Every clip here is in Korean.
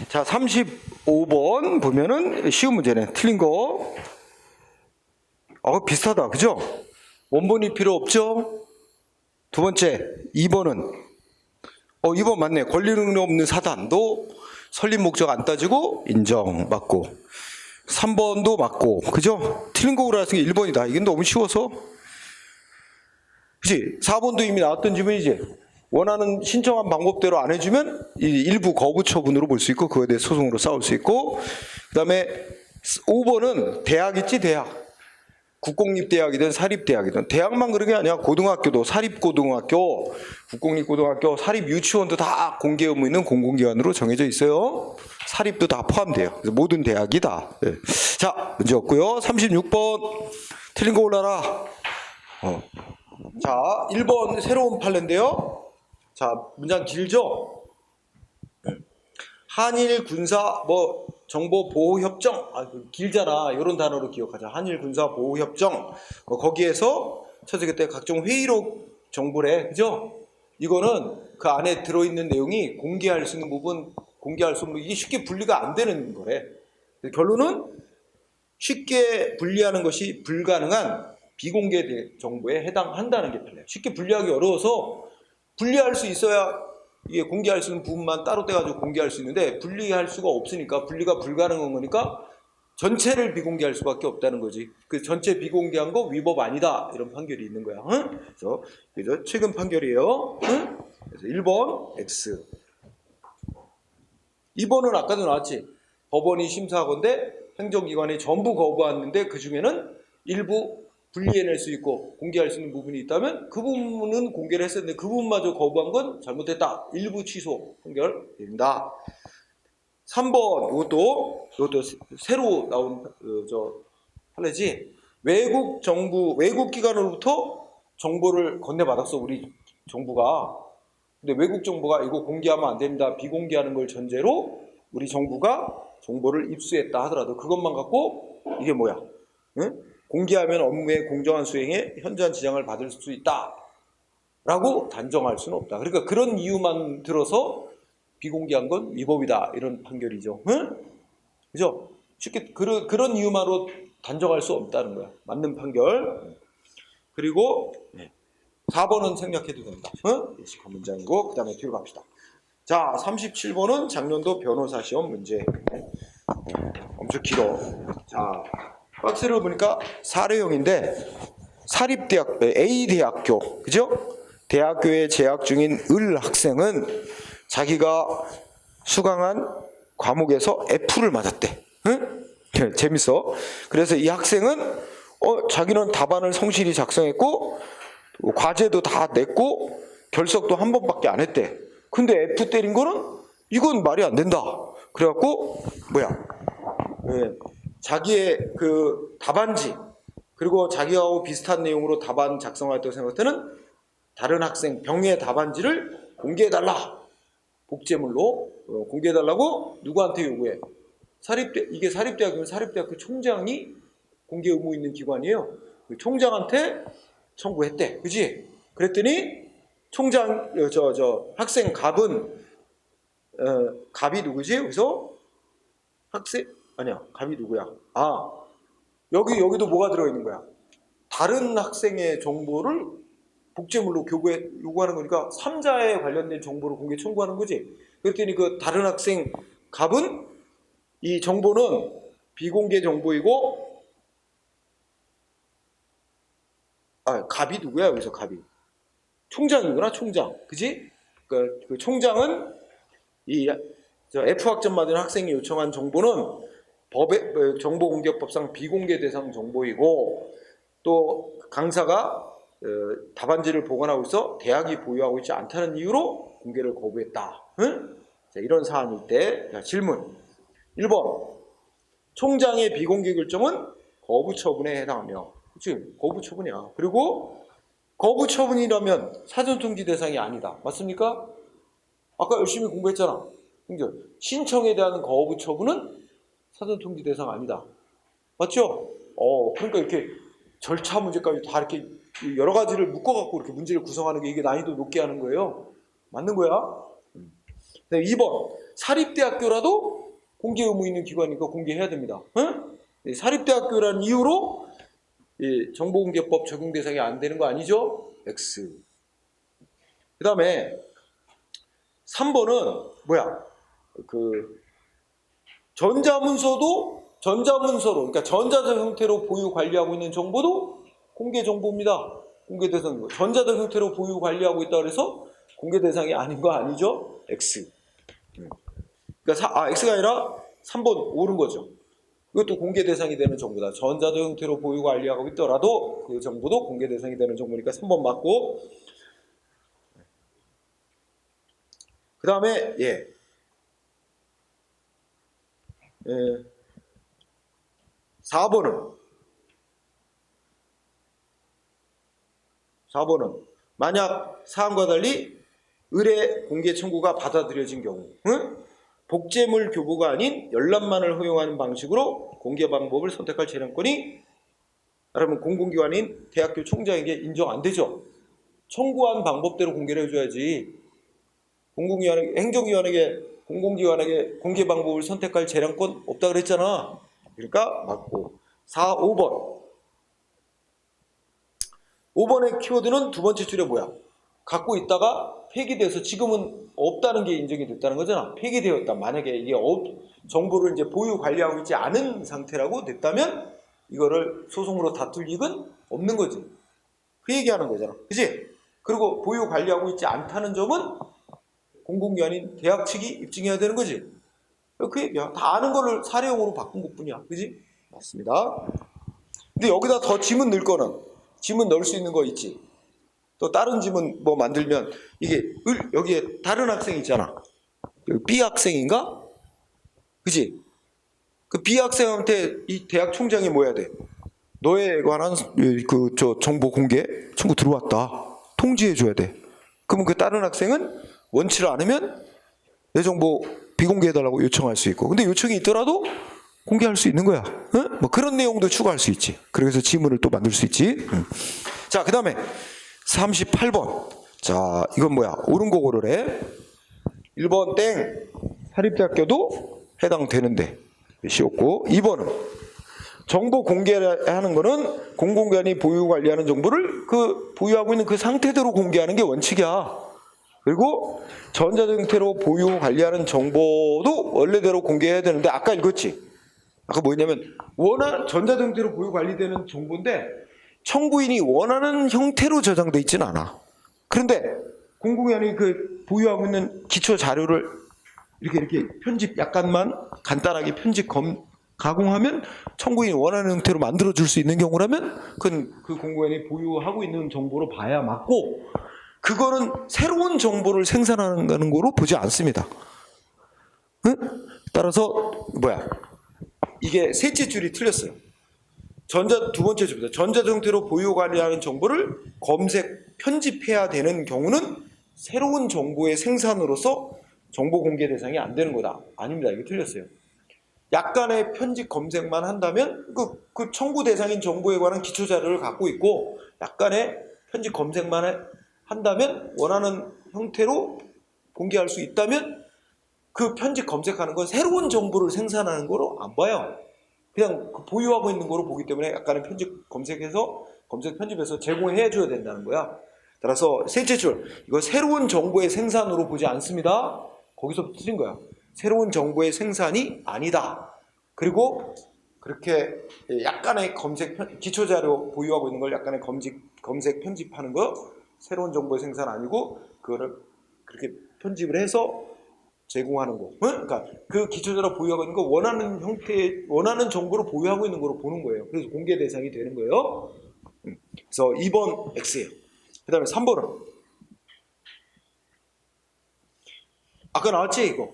자, 35번 보면은 쉬운 문제네. 틀린 거. 비슷하다. 그죠? 원본이 필요 없죠? 두 번째, 2번은 2번 맞네. 권리 능력 없는 사단도 설립 목적 안 따지고 인정 맞고. 3번도 맞고. 그죠? 틀린 거로 하는 게 1번이다. 이게 너무 쉬워서. 그치? 4번도 이미 나왔던 질문이지. 원하는 신청한 방법대로 안 해주면 일부 거부 처분으로 볼 수 있고 그거에 대해 소송으로 싸울 수 있고, 그 다음에 5번은 대학 있지. 대학 국공립대학이든 사립대학이든, 대학만 그런 게 아니야. 고등학교도 사립고등학교, 국공립고등학교, 사립유치원도 다 공개 의무 있는 공공기관으로 정해져 있어요. 사립도 다 포함돼요. 그래서 모든 대학이다. 네. 자, 문제 없고요. 36번 틀린 거 올라라. 자, 1번 새로운 판례인데요. 자, 문장 길죠? 한일 군사 정보 보호 협정, 길잖아. 이런 단어로 기억하자. 한일 군사 보호 협정. 거기에서 처제 그때 각종 회의록 정보래, 그죠? 이거는 그 안에 들어있는 내용이 공개할 수 있는 부분, 공개할 수 없는, 이게 쉽게 분리가 안 되는 거래. 결론은 쉽게 분리하는 것이 불가능한 비공개 정보에 해당한다는 게 판례야. 쉽게 분리하기 어려워서 분리할 수 있어야 이게 공개할 수 있는 부분만 따로 떼가지고 공개할 수 있는데, 분리할 수가 없으니까, 분리가 불가능한 거니까 전체를 비공개할 수밖에 없다는 거지. 그 전체 비공개한 거 위법 아니다, 이런 판결이 있는 거야. 응? 그래서 최근 판결이에요. 응? 그래서 1번 X. 2번은 아까도 나왔지. 법원이 심사하건대 행정기관이 전부 거부했는데 그 중에는 일부 분리해낼 수 있고 공개할 수 있는 부분이 있다면 그 부분은 공개를 했었는데 그 부분마저 거부한 건 잘못됐다. 일부 취소 판결입니다. 3번 이것도 새로 나온 판례지. 외국 정부, 외국 기관으로부터 정보를 건네받았어, 우리 정부가. 근데 외국 정부가 이거 공개하면 안 됩니다, 비공개하는 걸 전제로 우리 정부가 정보를 입수했다 하더라도 그것만 갖고 이게 뭐야? 응? 공개하면 업무의 공정한 수행에 현저한 지장을 받을 수 있다 라고 단정할 수는 없다. 그러니까 그런 이유만 들어서 비공개한 건 위법이다, 이런 판결이죠. 응? 그죠? 쉽게 그런 이유만으로 단정할 수 없다는 거야. 맞는 판결. 그리고 4번은 생략해도 된다. 예시컷 문장이고, 그 다음에 뒤로 갑시다. 자, 37번은 작년도 변호사 시험 문제. 엄청 길어. 자, 박스를 보니까 사례형인데, 사립대학, A대학교, 그죠? 대학교에 재학 중인 을 학생은 자기가 수강한 과목에서 F를 맞았대. 응? 재밌어. 그래서 이 학생은 자기는 답안을 성실히 작성했고 과제도 다 냈고 결석도 한 번밖에 안 했대. 근데 F 때린 거는 이건 말이 안 된다. 그래갖고 자기의 그 답안지, 그리고 자기하고 비슷한 내용으로 답안 작성했다고 생각할 때는 다른 학생 병의 답안지를 공개해달라. 복제물로 공개해달라고 누구한테 요구해? 이게 사립대학이면 사립대학교 총장이 공개 의무 있는 기관이에요. 그 총장한테 청구했대. 그지? 그랬더니 총장, 학생 갑은, 갑이 누구지? 여기서 학생, 아니야, 갑이 누구야? 여기도 뭐가 들어있는 거야? 다른 학생의 정보를 복제물로 요구하는 거니까 3자에 관련된 정보를 공개 청구하는 거지. 그랬더니 그 다른 학생 갑은 이 정보는 비공개 정보이고, 갑이 누구야? 여기서 갑이 총장이구나. 총장, 그지? 그 총장은 이 F 학점 받은 학생이 요청한 정보는 정보공개법상 비공개 대상 정보이고, 또 강사가 답안지를 보관하고 있어 대학이 보유하고 있지 않다는 이유로 공개를 거부했다. 응? 자, 이런 사안일 때, 자, 질문 1번, 총장의 비공개 결정은 거부 처분에 해당하며, 그치? 거부 처분이야. 그리고 거부 처분이라면 사전통지 대상이 아니다. 맞습니까? 아까 열심히 공부했잖아. 신청에 대한 거부 처분은 사전통지 대상 아니다. 맞죠? 그러니까 이렇게 절차 문제까지 다 이렇게 여러 가지를 묶어갖고 이렇게 문제를 구성하는 게 이게 난이도 높게 하는 거예요. 맞는 거야? 2번. 사립대학교라도 공개 의무 있는 기관이니까 공개해야 됩니다. 응? 사립대학교라는 이유로 정보공개법 적용 대상이 안 되는 거 아니죠? X. 그 다음에 3번은 뭐야? 그 전자문서로, 그러니까 전자적 형태로 보유 관리하고 있는 정보도 공개 정보입니다. 공개 대상이고, 전자적 형태로 보유 관리하고 있다 그래서 공개 대상이 아닌 거 아니죠? X. 그러니까 X가 아니라 3번 옳은 거죠. 이것도 공개 대상이 되는 정보다. 전자적 형태로 보유 관리하고 있더라도 그 정보도 공개 대상이 되는 정보니까 3번 맞고. 그 다음에 4번은 만약 사항과 달리 의뢰 공개 청구가 받아들여진 경우, 복제물 교부가 아닌 열람만을 허용하는 방식으로 공개 방법을 선택할 재량권이 그러면 공공기관인 대학교 총장에게 인정 안 되죠. 청구한 방법대로 공개를 해줘야지. 행정기관에게, 공공기관에게 공개 방법을 선택할 재량권 없다 그랬잖아. 그러니까 맞고. 5번의 키워드는 두 번째 줄에 뭐야? 갖고 있다가 폐기돼서 지금은 없다는 게 인정이 됐다는 거잖아. 폐기되었다. 만약에 이게 정보를 이제 보유 관리하고 있지 않은 상태라고 됐다면 이거를 소송으로 다툴 이익은 없는 거지. 그 얘기하는 거잖아. 그치? 그리고 보유 관리하고 있지 않다는 점은 공공기관인 대학 측이 입증해야 되는 거지. 그 얘기야. 다 아는 거를 사례용으로 바꾼 것뿐이야. 그지? 맞습니다. 근데 여기다 더 지문 넣을 거는 지문 넣을 수 있는 거 있지. 또 다른 지문 뭐 만들면 이게 여기에 다른 학생 있잖아. B 학생인가? 그지? 그 B 학생한테 이 대학 총장이 뭐 해야 돼? 너에 관한 정보 공개 청구 들어왔다. 통지해 줘야 돼. 그러면 그 다른 학생은 원치를 않으면 내 정보 비공개해달라고 요청할 수 있고. 근데 요청이 있더라도 공개할 수 있는 거야. 응? 뭐 그런 내용도 추가할 수 있지. 그래서 지문을 또 만들 수 있지. 자, 그 다음에 38번. 자, 이건 뭐야? 옳은 거 고르래. 1번 땡. 사립대학교도 해당되는데. 쉬웠고. 2번은 정보 공개하는 거는 공공기관이 보유 관리하는 정보를 보유하고 있는 그 상태대로 공개하는 게 원칙이야. 그리고 전자적 형태로 보유 관리하는 정보도 원래대로 공개해야 되는데 아까 읽었지? 아까 뭐였냐면 전자적 형태로 보유 관리되는 정보인데 청구인이 원하는 형태로 저장돼 있지는 않아. 그런데 공공기관이 보유하고 있는 기초 자료를 이렇게 편집 약간만 간단하게 가공하면 청구인이 원하는 형태로 만들어 줄 수 있는 경우라면 그건 그 공공기관이 보유하고 있는 정보로 봐야 맞고, 그거는 새로운 정보를 생산하는 거로 보지 않습니다. 응? 따라서 이게 셋째 줄이 틀렸어요. 두 번째 줄입니다. 전자적 형태로 보유 관리하는 정보를 검색, 편집해야 되는 경우는 새로운 정보의 생산으로서 정보 공개 대상이 안 되는 거다. 아닙니다. 이게 틀렸어요. 약간의 편집 검색만 한다면 그 청구 대상인 정보에 관한 기초 자료를 갖고 있고 약간의 편집 검색만 한다면 원하는 형태로 공개할 수 있다면 그 편집 검색하는 건 새로운 정보를 생산하는 거로 안 봐요. 그냥 보유하고 있는 거로 보기 때문에 약간의 검색 편집해서 제공해 줘야 된다는 거야. 따라서 셋째 줄, 이거 새로운 정보의 생산으로 보지 않습니다. 거기서 틀린 거야. 새로운 정보의 생산이 아니다. 그리고 그렇게 약간의 기초 자료 보유하고 있는 걸 약간의 검색 편집하는 거 새로운 정보의 생산 아니고 그거를 그렇게 편집을 해서 제공하는 거. 그러니까 그 기초자료 보유하고 있는 거 원하는 정보로 보유하고 있는 거로 보는 거예요. 그래서 공개 대상이 되는 거예요. 그래서 2번 X예요. 그 다음에 3번은 아까 나왔지 이거.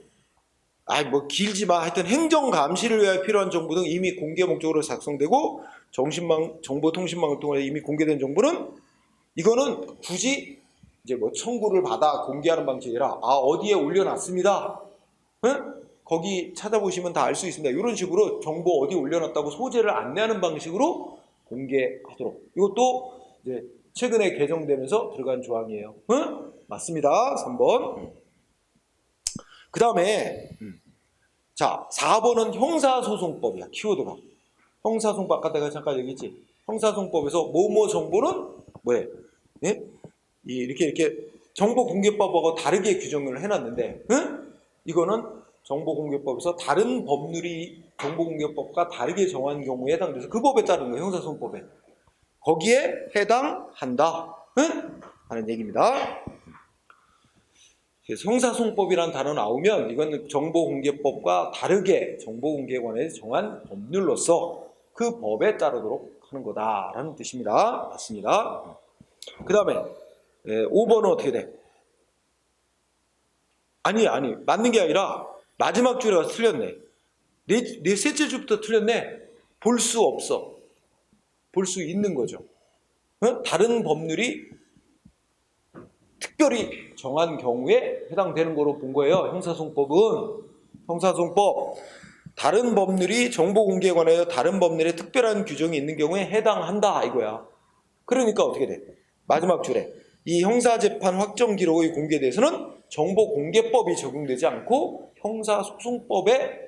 뭐 길지 마. 하여튼 행정 감시를 위하여 필요한 정보 등 이미 공개 목적으로 작성되고 정보통신망을 통해 이미 공개된 정보는 이거는 굳이 이제 청구를 받아 공개하는 방식이라 어디에 올려놨습니다. 응? 거기 찾아보시면 다 알 수 있습니다. 이런 식으로 정보 어디 올려놨다고 소재를 안내하는 방식으로 공개하도록. 이것도 이제 최근에 개정되면서 들어간 조항이에요. 응? 맞습니다. 3번. 그 다음에 자 4번은 형사소송법이야. 키워드가 형사소송법. 아까 내가 잠깐 얘기했지. 형사소송법에서 뭐뭐 정보는 뭐예요? 예? 이렇게 정보공개법하고 다르게 규정을 해놨는데, 응? 이거는 정보공개법에서 다른 법률이 정보공개법과 다르게 정한 경우에 해당돼서 그 법에 따른 거예요. 형사소송법에. 거기에 해당한다. 응? 하는 얘기입니다. 그래서 형사소송법이라는 단어 나오면 이건 정보공개법과 다르게 정보공개에 관해서 정한 법률로서 그 법에 따르도록 하는 거다라는 뜻입니다. 맞습니다. 그 다음에 5번은 어떻게 돼? 아니 맞는 게 아니라 마지막 줄에 틀렸네. 네 셋째 줄부터 틀렸네. 볼 수 없어. 볼 수 있는 거죠. 어? 다른 법률이 특별히 정한 경우에 해당되는 거로 본 거예요. 형사소송법은. 형사소송법 다른 법률이 정보공개에 관하여 다른 법률에 특별한 규정이 있는 경우에 해당한다 이거야. 그러니까 어떻게 돼? 마지막 줄에 이 형사재판 확정 기록의 공개에 대해서는 정보공개법이 적용되지 않고 형사소송법에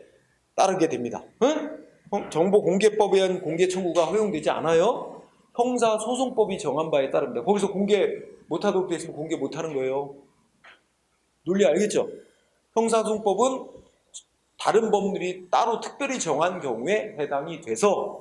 따르게 됩니다. 응? 정보공개법에 의한 공개 청구가 허용되지 않아요. 형사소송법이 정한 바에 따릅니다. 거기서 공개 못하도록 되어 있으면 공개 못하는 거예요. 논리 알겠죠? 형사소송법은 다른 법률이 따로 특별히 정한 경우에 해당이 돼서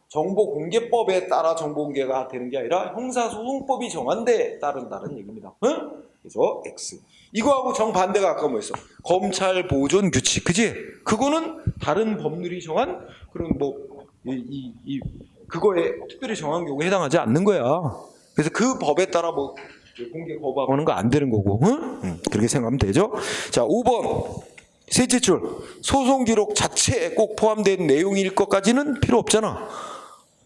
정보공개법에 따라 정보공개가 되는 게 아니라 형사소송법이 정한 데에 따른다는 얘기입니다. 응? 그래서 X. 이거하고 정반대가 아까 뭐였어? 검찰 보존 규칙. 그지? 그거는 다른 법률이 정한 그런 그거에 특별히 정한 경우에 해당하지 않는 거야. 그래서 그 법에 따라 공개 거부하는 거 안 되는 거고. 응? 그렇게 생각하면 되죠? 자, 5번. 셋째 줄. 소송 기록 자체에 꼭 포함된 내용일 것까지는 필요 없잖아.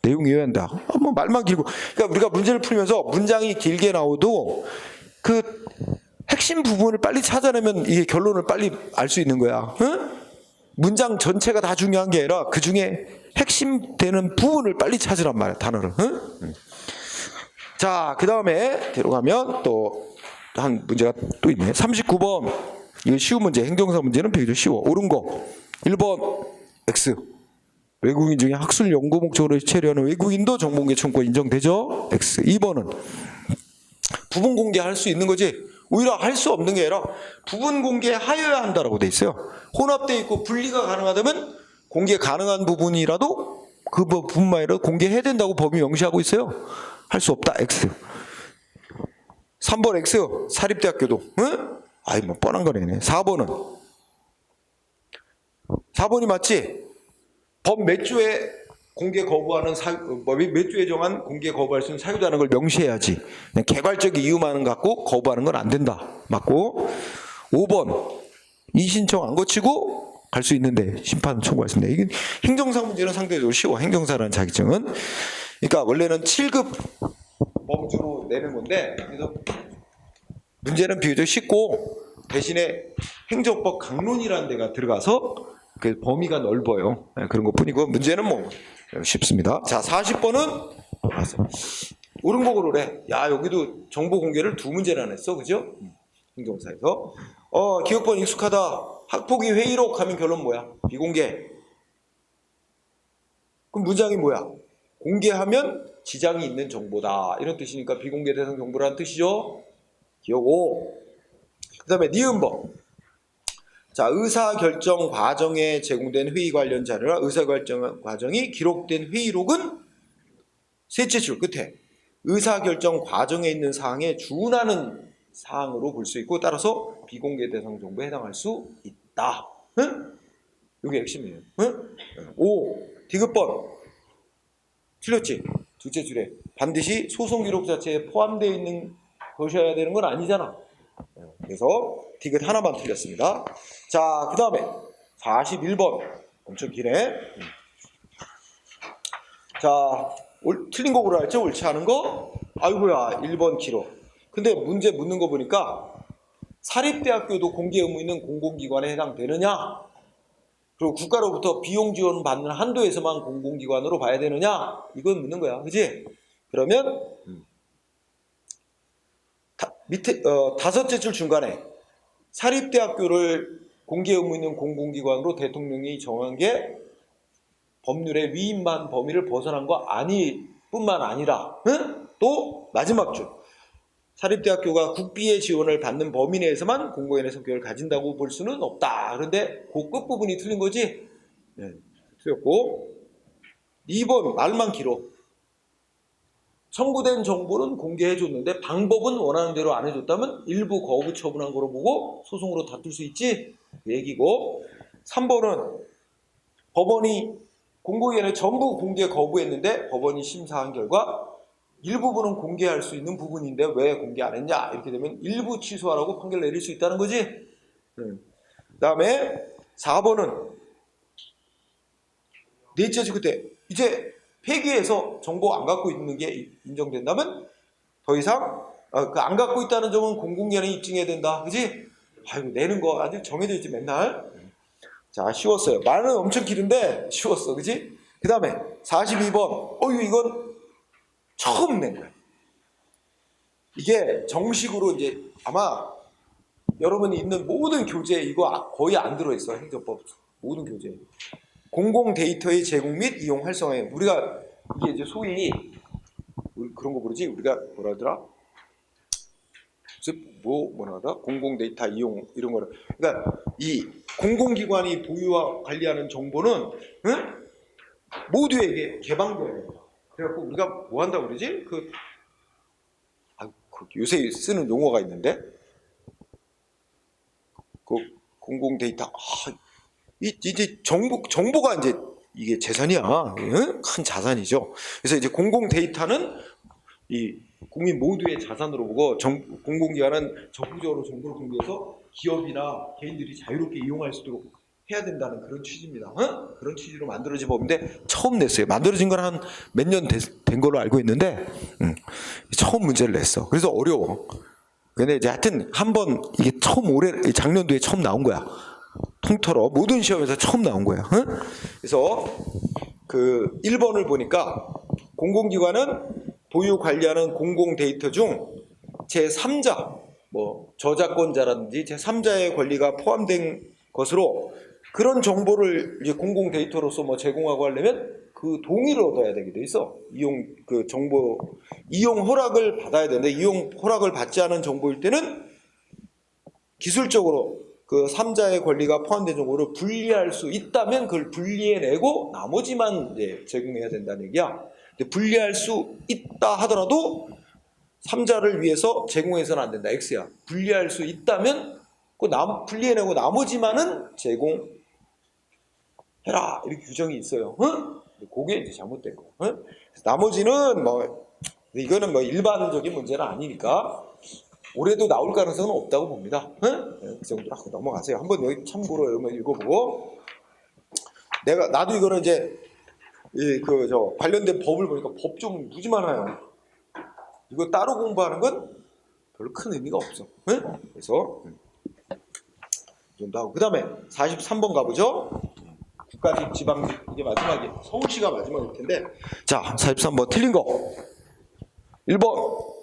내용이어야 한다. 뭐 말만 길고. 그러니까 우리가 문제를 풀면서 문장이 길게 나오도 그 핵심 부분을 빨리 찾아내면 이게 결론을 빨리 알 수 있는 거야. 응? 문장 전체가 다 중요한 게 아니라 그 중에 핵심 되는 부분을 빨리 찾으란 말이야. 단어를. 응? 자, 그 다음에 뒤로 가면 또 한 문제가 또 있네. 39번. 이거 쉬운 문제. 행정사 문제는 비교적 쉬워. 옳은 거. 1번 X. 외국인 중에 학술 연구 목적으로 체류하는 외국인도 정보공개 청구가 인정되죠? X. 2번은 부분 공개할 수 있는 거지. 오히려 할 수 없는 게 아니라 부분 공개하여야 한다라고 돼 있어요. 혼합돼 있고 분리가 가능하다면 공개 가능한 부분이라도 그 부분만 아니라 공개해야 된다고 법이 명시하고 있어요. 할 수 없다. X. 3번 X. 사립대학교도. 응? 아이 뭐 뻔한 거네. 4번은 4번이 맞지? 법 몇 조에 공개 거부하는 몇 조에 정한 공개 거부할 수 있는 사유다는 걸 명시해야지. 그냥 개괄적 이유만 갖고 거부하는 건 안 된다. 맞고. 5번 이 신청 안 거치고 갈 수 있는데 심판 청구했습니다. 이게 행정사 문제는 상대적으로 쉬워. 행정사라는 자격증은. 그러니까 원래는 7급 범주로 내는 건데 그래서 문제는 비교적 쉽고 대신에 행정법 강론이라는 데가 들어가서 그 범위가 넓어요. 그런 것 뿐이고 문제는 뭐 쉽습니다. 자, 40번은 옳은 거 고르래. 야, 여기도 정보 공개를 2문제나 냈어. 그죠? 행정사에서. 기억번 익숙하다. 학폭위 회의록 하면 결론 뭐야? 비공개. 그럼 문장이 뭐야? 공개하면 지장이 있는 정보다. 이런 뜻이니까 비공개 대상 정보라는 뜻이죠. 기억 5. 그 다음에 니은법. 자, 의사결정 과정에 제공된 회의 관련 자료나 의사결정 과정이 기록된 회의록은 셋째 줄 끝에 의사결정 과정에 있는 사항에 준하는 사항으로 볼 수 있고 따라서 비공개 대상 정보에 해당할 수 있다. 응? 이게 핵심이에요. 응? 5. 디귿번. 틀렸지? 둘째 줄에 반드시 소송 기록 자체에 포함되어 있는 것이어야 되는 건 아니잖아. 그래서 디귿 하나만 틀렸습니다. 자, 그 다음에 41번. 엄청 기네. 자, 틀린 거 보라 했죠? 옳지 않은 거? 아이고야, 1번 기록. 근데 문제 묻는 거 보니까 사립대학교도 공개 의무 있는 공공기관에 해당되느냐? 그리고 국가로부터 비용 지원 받는 한도에서만 공공기관으로 봐야 되느냐? 이건 묻는 거야. 그지? 그러면 밑에 다섯째 줄 중간에 사립대학교를 공개 의무 있는 공공기관으로 대통령이 정한 게 법률의 위임한 범위를 벗어난 거 뿐만 아니라 또 마지막 줄 사립대학교가 국비의 지원을 받는 범위 내에서만 공공연의 성격을 가진다고 볼 수는 없다. 그런데 그 끝부분이 틀린 거지? 네, 틀렸고 2번 말만 길어. 청구된 정보는 공개해줬는데 방법은 원하는 대로 안 해줬다면 일부 거부 처분한 거로 보고 소송으로 다툴 수 있지? 그 얘기고 3번은 법원이 공공연의 전부 공개 거부했는데 법원이 심사한 결과 일부분은 공개할 수 있는 부분인데 왜 공개 안 했냐? 이렇게 되면 일부 취소하라고 판결 내릴 수 있다는 거지? 그 다음에 4번은 넷째 주 그때 이제 폐기해서 정보 안 갖고 있는 게 인정된다면 더 이상 안 갖고 있다는 점은 공공연히 입증해야 된다. 그지? 아이고 내는 거 아주 정해져 있지 맨날. 자 쉬웠어요. 말은 엄청 길은데 쉬웠어. 그지? 그 다음에 42번 이건 처음 낸 거야. 이게 정식으로 이제 아마 여러분이 있는 모든 교재에 이거 거의 안 들어있어. 행정법 모든 교재에. 공공 데이터의 제공 및 이용 활성화에 우리가 이게 이제 소위 그런 거 부르지 우리가 뭐라 하더라? 뭐라 하더라? 공공 데이터 이용 이런 거를 그러니까 이 공공기관이 보유와 관리하는 정보는 모두에게 개방돼야 된다. 그래갖고 우리가 뭐 한다고 그러지? 요새 쓰는 용어가 있는데 그 공공 데이터 이제 정보가 이제 이게 재산이야. 큰 자산이죠. 그래서 이제 공공 데이터는 이 국민 모두의 자산으로 보고 공공기관은 적극적으로 정보를 공개해서 기업이나 개인들이 자유롭게 이용할 수 있도록 해야 된다는 그런 취지입니다. 그런 취지로 만들어진 법인데 처음 냈어요. 만들어진 건 한 몇 년 된 걸로 알고 있는데 처음 문제를 냈어. 그래서 어려워. 근데 이제 하여튼 한번 이게 작년도에 처음 나온 거야. 통틀어 모든 시험에서 처음 나온 거야. 그래서 그 1번을 보니까 공공기관은 보유 관리하는 공공 데이터 중 제3자 저작권자라든지 제3자의 권리가 포함된 것으로 그런 정보를 이제 공공 데이터로서 제공하고 하려면 그 동의를 얻어야 되게 돼 있어. 정보 이용 허락을 받아야 되는데 이용 허락을 받지 않은 정보일 때는 기술적으로 그 3자의 권리가 포함된 정보를 분리할 수 있다면 그걸 분리해내고 나머지만 이제 제공해야 된다는 얘기야. 근데 분리할 수 있다 하더라도 3자를 위해서 제공해서는 안 된다. X야. 분리할 수 있다면 분리해내고 나머지만은 제공해라. 이렇게 규정이 있어요. 그게 이제 잘못된 거. 나머지는 이거는 일반적인 문제는 아니니까 올해도 나올 가능성은 없다고 봅니다. 그 정도로 하고 넘어가세요. 한번 여기 참고로 여러분 읽어보고 나도 이거는 이제 관련된 법을 보니까 법 좀 무지 많아요. 이거 따로 공부하는 건 별로 큰 의미가 없어. 그래서 이 정도 하고 그 다음에 43번 가보죠. 국가직, 지방직 이게 마지막에 서울시가 마지막일 텐데 자 43번 틀린 거 1번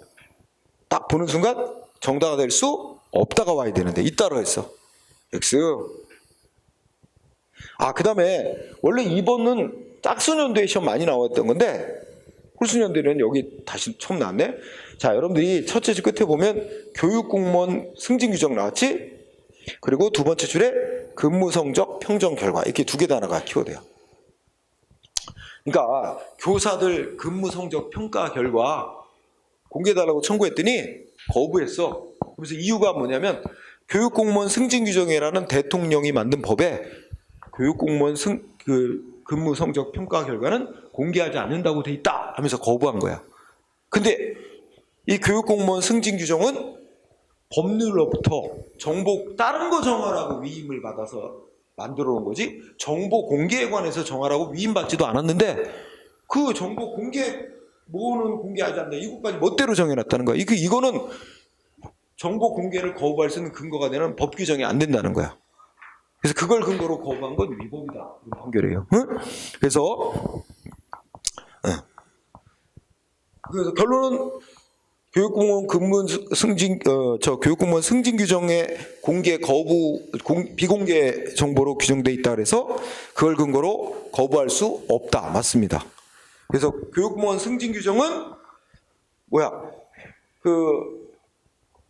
딱 보는 순간 정답가 될 수 없다가 와야 되는데 있다로 했어. X. 그 다음에 원래 2번은 짝수년도에 시험 많이 나왔던 건데 홀수년도에는 여기 다시 처음 나왔네. 자 여러분들이 첫째 줄 끝에 보면 교육공무원 승진규정 나왔지? 그리고 두 번째 줄에 근무성적 평정 결과 이렇게 두 개 단어가 키워드야. 그러니까 교사들 근무성적 평가 결과 공개해달라고 청구했더니 거부했어. 그래서 이유가 뭐냐면 교육공무원 승진규정이라는 대통령이 만든 법에 교육공무원 근무성적 평가 결과는 공개하지 않는다고 돼 있다 하면서 거부한 거야. 근데 이 교육공무원 승진규정은 법률로부터 정보 다른 거 정하라고 위임을 받아서 만들어 놓은 거지 정보 공개에 관해서 정하라고 위임받지도 않았는데 그 정보 공개 뭐는 공개하지 않는다. 이것까지 멋대로 정해놨다는 거야. 이거는 정보 공개를 거부할 수 있는 근거가 되는 법 규정이 안 된다는 거야. 그래서 그걸 근거로 거부한 건 위법이다. 이런 판결이에요. 그래서 결론은 교육공무원 근무 승진 교육공무원 승진 규정의 공개 거부 비공개 정보로 규정돼 있다 그래서 그걸 근거로 거부할 수 없다. 맞습니다. 그래서 교육공무원 승진 규정은 뭐야? 그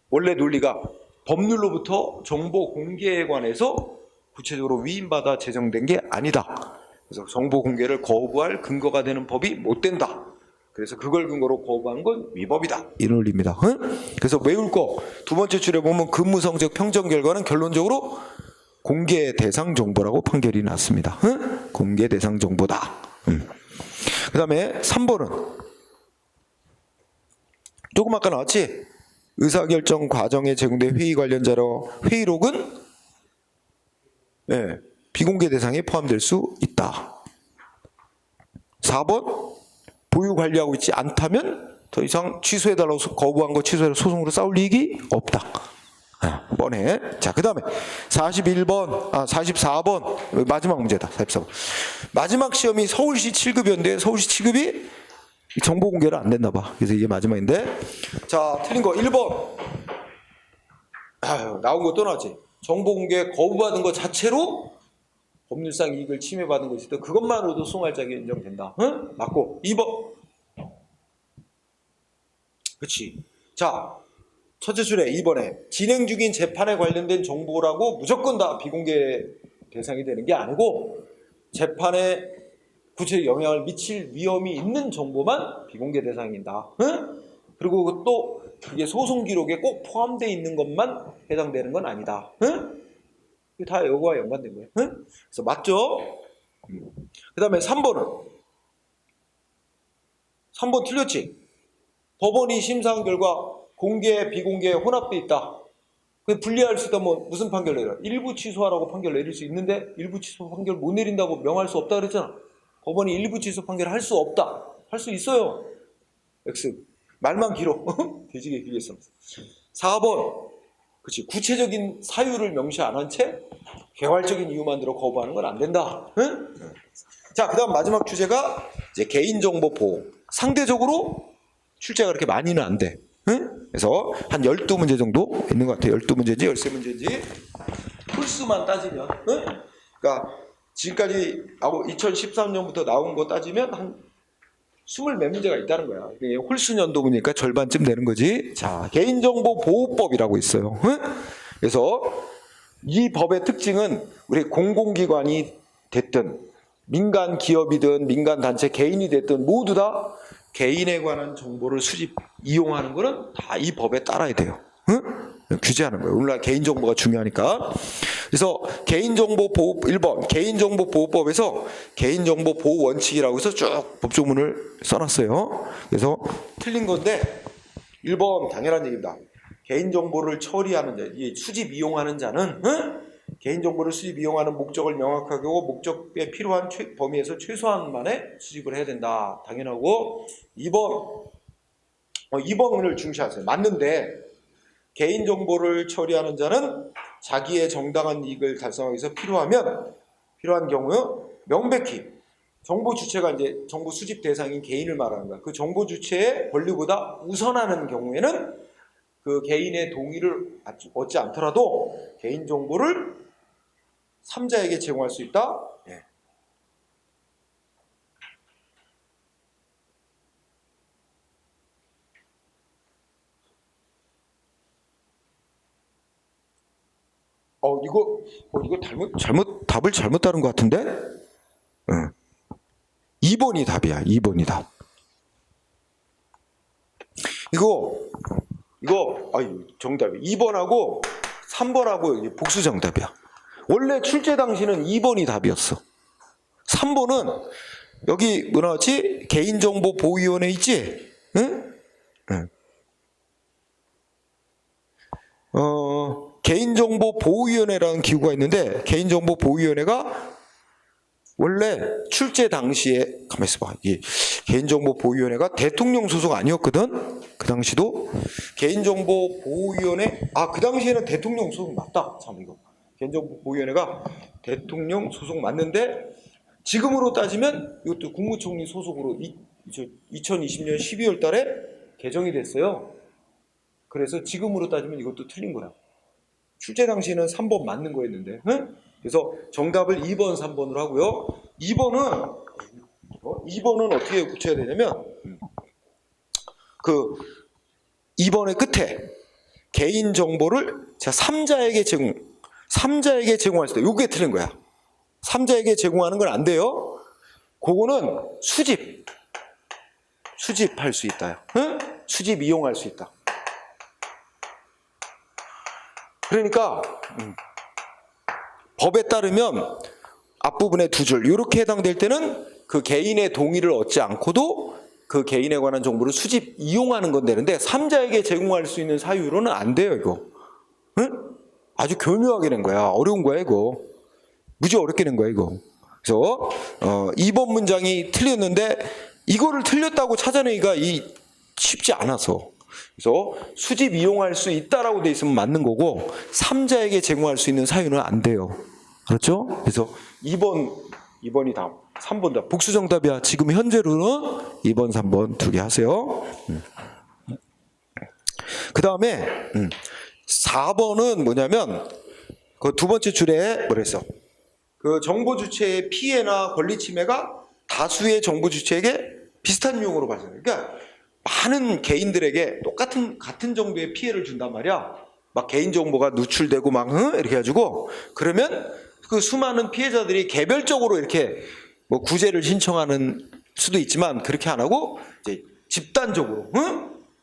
원래 논리가 법률로부터 정보 공개에 관해서 구체적으로 위임받아 제정된 게 아니다. 그래서 정보 공개를 거부할 근거가 되는 법이 못 된다. 그래서 그걸 근거로 거부한 건 위법이다. 이 논리입니다. 응? 그래서 외울 거 두 번째 줄에 보면 근무 성적 평점 결과는 결론적으로 공개 대상 정보라고 판결이 났습니다. 응? 공개 대상 정보다. 그 다음에 3번은 조금 아까 나왔지? 의사결정 과정에 제공된 회의 관련 자료 회의록은 비공개 대상에 포함될 수 있다. 4번 보유 관리하고 있지 않다면 더 이상 취소해달라고 거부한 거 취소해서 소송으로 싸울 이익이 없다. 뻔해. 자, 그 다음에 44번 마지막 문제다. 44번 마지막 시험이 서울시 7급이었는데 서울시 7급이 정보 공개를 안 됐나 봐. 그래서 이게 마지막인데 자, 틀린 거 1번 나온 거 또 나왔지. 정보 공개 거부받은 것 자체로 법률상 이익을 침해받은 것이 있다. 그것만으로도 소송할자가 인정된다. 응? 맞고 2번. 그렇지. 자, 첫째 줄에 2번에 진행 중인 재판에 관련된 정보라고 무조건 다 비공개 대상이 되는 게 아니고 재판에 구체적 영향을 미칠 위험이 있는 정보만 비공개 대상이다. 응? 그리고 또 그게 소송 기록에 꼭 포함되어 있는 것만 해당되는 건 아니다. 응? 이게 다 이거와 연관된 거예요. 응? 그래서 맞죠? 그 다음에 3번은 3번 틀렸지? 법원이 심사한 결과 공개, 비공개 혼합돼 있다. 분리할 수 있다면 무슨 판결 내려? 일부 취소하라고 판결 내릴 수 있는데 일부 취소 판결 못 내린다고 명할 수 없다 그랬잖아. 법원이 일부 취소 판결 할 수 없다. 할 수 있어요. X. 말만 길어. 돼지게 길게 써. 4번. 그렇지. 구체적인 사유를 명시 안 한 채 개괄적인 이유만 들어 거부하는 건 안 된다. 응? 자, 그 다음 마지막 주제가 이제 개인정보 보호. 상대적으로 출제가 그렇게 많이는 안 돼. 응? 그래서 한 12문제 정도 있는 것 같아요. 12문제인지 13문제인지 홀수만 따지면. 응? 그러니까 지금까지 2013년부터 나온 거 따지면 한 20몇 문제가 있다는 거야. 이게 홀수 연도니까 절반쯤 되는 거지. 자, 개인정보보호법이라고 있어요. 응? 그래서 이 법의 특징은 우리 공공기관이 됐든 민간 기업이든 민간 단체 개인이 됐든 모두 다 개인에 관한 정보를 수집, 이용하는 거는 다 이 법에 따라야 돼요. 응? 규제하는 거예요. 오늘날 개인정보가 중요하니까. 그래서 개인정보보호 1번 개인정보보호법에서 개인정보보호 원칙이라고 해서 쭉 법조문을 써놨어요. 그래서 틀린 건데 1번 당연한 얘기입니다. 개인정보를 처리하는 자, 수집 이용하는 자는 개인정보를 수집 이용하는 목적을 명확하게 하고 목적에 필요한 범위에서 최소한만의 수집을 해야 된다. 당연하고 2번을 중시하세요. 맞는데 개인정보를 처리하는 자는 자기의 정당한 이익을 달성하기 위해서 필요한 경우 명백히 정보 주체가 이제 정보 수집 대상인 개인을 말하는 거야. 그 정보 주체의 권리보다 우선하는 경우에는 그 개인의 동의를 얻지 않더라도 개인정보를 3자에게 제공할 수 있다. 예. 이거 답을 잘못 따른 것 같은데? 응. 2번이 답이야. 2번이 답. 정답이 2번하고 3번하고 복수 정답이야. 원래 출제 당시는 2번이 답이었어. 3번은 여기 뭐 나왔지? 개인정보보호위원회 있지? 응? 응. 개인정보보호위원회라는 기구가 있는데 개인정보보호위원회가 원래 출제 당시에 가만히 있어봐. 이 개인정보보호위원회가 대통령 소속 아니었거든. 그 당시도 개인정보보호위원회 그 당시에는 대통령 소속 맞다. 참 이거 개인정보보호위원회가 대통령 소속 맞는데 지금으로 따지면 이것도 국무총리 소속으로 2020년 12월 달에 개정이 됐어요. 그래서 지금으로 따지면 이것도 틀린 거야. 출제 당시에는 3번 맞는 거였는데. 응? 그래서 정답을 2번, 3번으로 하고요. 2번은 어떻게 붙여야 되냐면 그 2번의 끝에 개인 정보를 자 3자에게 제공할 수 있다. 요게 틀린 거야. 3자에게 제공하는 건 안 돼요. 그거는 수집할 수 있다. 응? 수집 이용할 수 있다. 그러니까 법에 따르면 앞부분에 두 줄 이렇게 해당될 때는 그 개인의 동의를 얻지 않고도 그 개인에 관한 정보를 수집 이용하는 건 되는데 3자에게 제공할 수 있는 사유로는 안 돼요. 이거 응? 아주 교묘하게 낸 거야. 어려운 거야 이거. 무지 어렵게 낸 거야 이거. 그래서 2번 문장이 틀렸는데 이거를 틀렸다고 찾아내기가 쉽지 않아서 그래서 수집 이용할 수 있다라고 돼 있으면 맞는 거고 3자에게 제공할 수 있는 사유는 안 돼요. 그렇죠? 그래서 2번이 다음 3번 다 복수 정답이야. 지금 현재로는 2번 3번 두 개 하세요. 그 다음에 4번은 뭐냐면 그 두 번째 줄에 뭐랬어? 그 정보 주체의 피해나 권리 침해가 다수의 정보 주체에게 비슷한 유형으로 발생해요. 그러니까 많은 개인들에게 같은 정도의 피해를 준단 말이야. 막 개인 정보가 누출되고 막 이렇게 해가지고 그러면 그 수많은 피해자들이 개별적으로 이렇게 뭐 구제를 신청하는 수도 있지만 그렇게 안 하고 이제 집단적으로